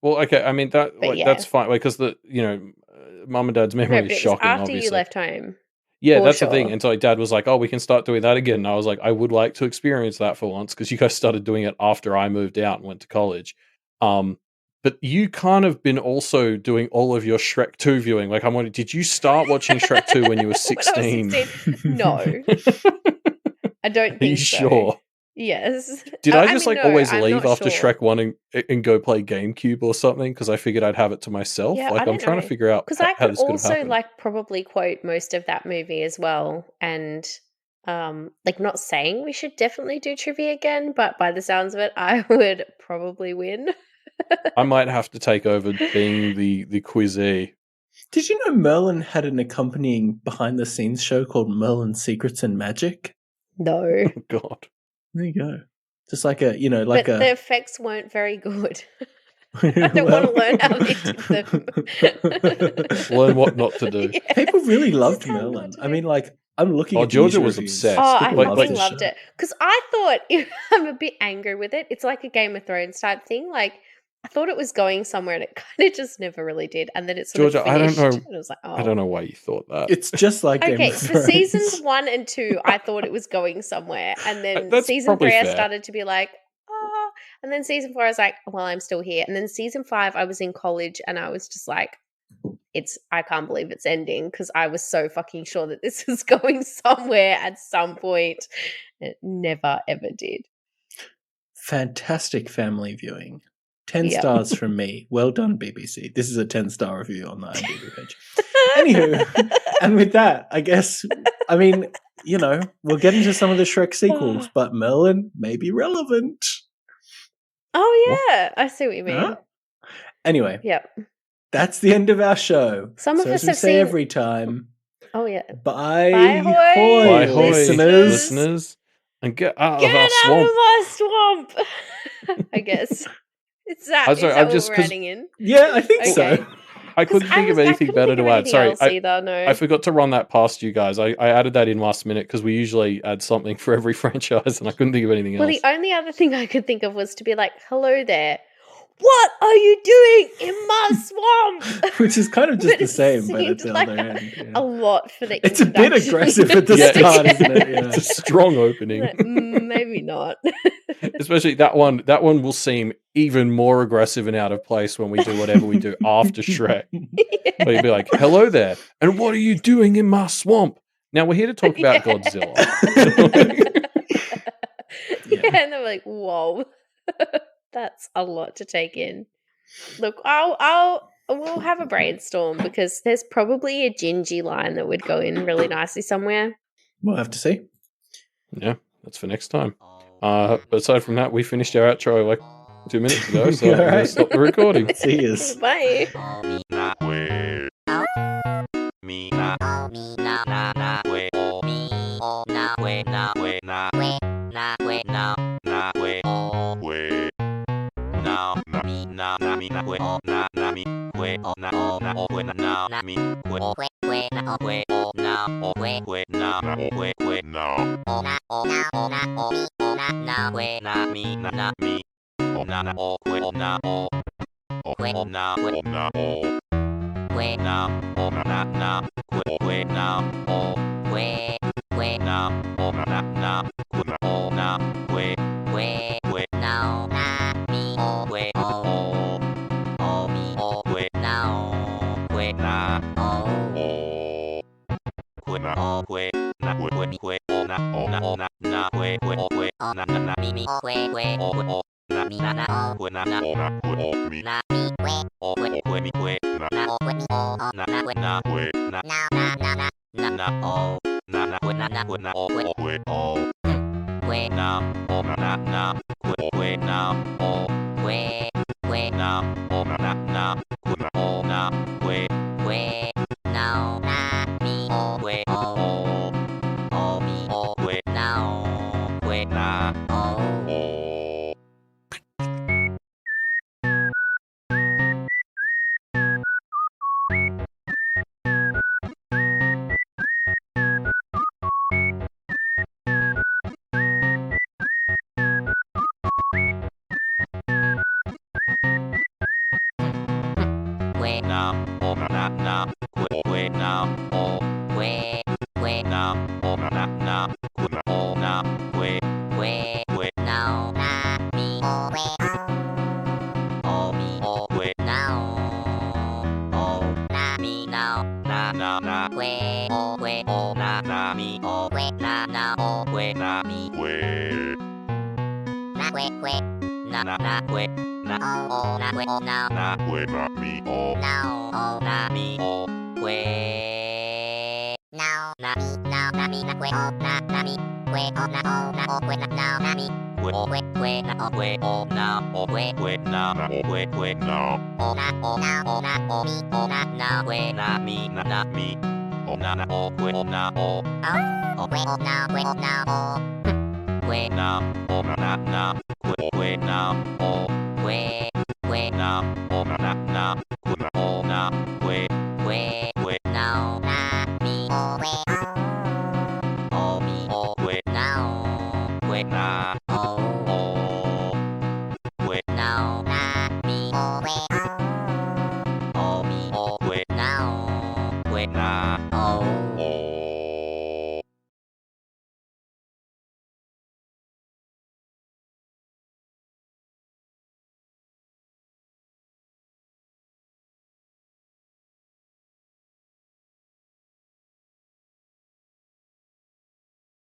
Well, okay. I mean that But like, that's yeah. fine because mum and dad's memory No, is but it was shocking. after Obviously, you left home. yeah, for that's the thing. sure. And so dad was like, "Oh, we can start doing that again." And I was like, "I would like to experience that for once," because you guys started doing it after I moved out and went to college. But you kind of been also doing all of your Shrek 2 viewing. Like, I'm wondering, did you start watching Shrek 2 when you were 16? When I was 16? No, I don't think Are you so. sure? Yes. Did I just mean, like no, always I'm leave not after sure. Shrek 1 and go play GameCube or something? Because I figured I'd have it to myself. Yeah, Like, I I'm don't trying know. to figure out Because how I could this could have also happened. like probably quote most of that movie as well, and like not saying we should definitely do trivia again, but by the sounds of it, I would probably win. I might have to take over being the quizee. Did you know Merlin had an accompanying behind-the-scenes show called Merlin Secrets and Magic? No, God. There you go. Just like a, but the effects weren't very good. I don't want to learn how they did them. Learn what not to do. Yeah. People really This loved is how not Merlin. to I do. mean, like, I'm looking Oh, at the Georgia user was reviews. obsessed. Oh, I People fucking this loved show. it. Because I thought, I'm a bit angry with it. It's like a Game of Thrones type thing. Like, I thought it was going somewhere and it kind of just never really did. And then it sort Georgia, of I don't finished. know- And it was like, oh. I don't know why you thought that. It's just like Game Okay, of for Thrones. seasons 1 and 2, I thought it was going somewhere. And then That's season probably 3, I fair. started to be like, oh. And then season 4, I was like, well, I'm still here. And then season 5, I was in college and I was just like, I can't believe it's ending because I was so fucking sure that this was going somewhere at some point. It never, ever did. Fantastic family viewing. 10 Yep. stars from me. Well done, BBC. This is a 10-star review on the IMDb page. Anywho, and with that, I guess, I mean, we'll get into some of the Shrek sequels, but Merlin may be relevant. Oh, yeah. I see what you mean. Huh? Anyway, Yep. that's the end of our show. Some of so us as we have say seen- every time, Oh, yeah. bye, Bye, hoy, hoy, Bye, hoy, listeners. listeners, and get out Get of our out swamp. of my swamp, I guess. Is that, I'm sorry, is that I'm what just- we're 'cause- adding in? Yeah, I think Okay. so. I couldn't think of anything better to add. Sorry, I forgot to run that past you guys. I added that in last minute because we usually add something for every franchise, and I couldn't think of anything Well, else. the only other thing I could think of was to be like, hello there. what are you doing in my swamp? Which is kind of just But the it same, but at seemed the like other end. Yeah. a lot for the It's a bit introduction. aggressive at the Yeah. start, isn't it? It's a Yeah. strong opening. Like, maybe not. Especially that one. That one will seem even more aggressive and out of place when we do whatever we do after Shrek. Where you'd be like, "Hello there, and what are you doing in my swamp?" Now we're here to talk about Godzilla. Yeah, and they're like, "Whoa, that's a lot to take in." Look, we'll have a brainstorm because there's probably a Gingy line that would go in really nicely somewhere. We'll have to see. Yeah, that's for next time. But aside from that, we finished our outro like 2 minutes ago, so All we're going right. to stop the recording. See yous. Bye.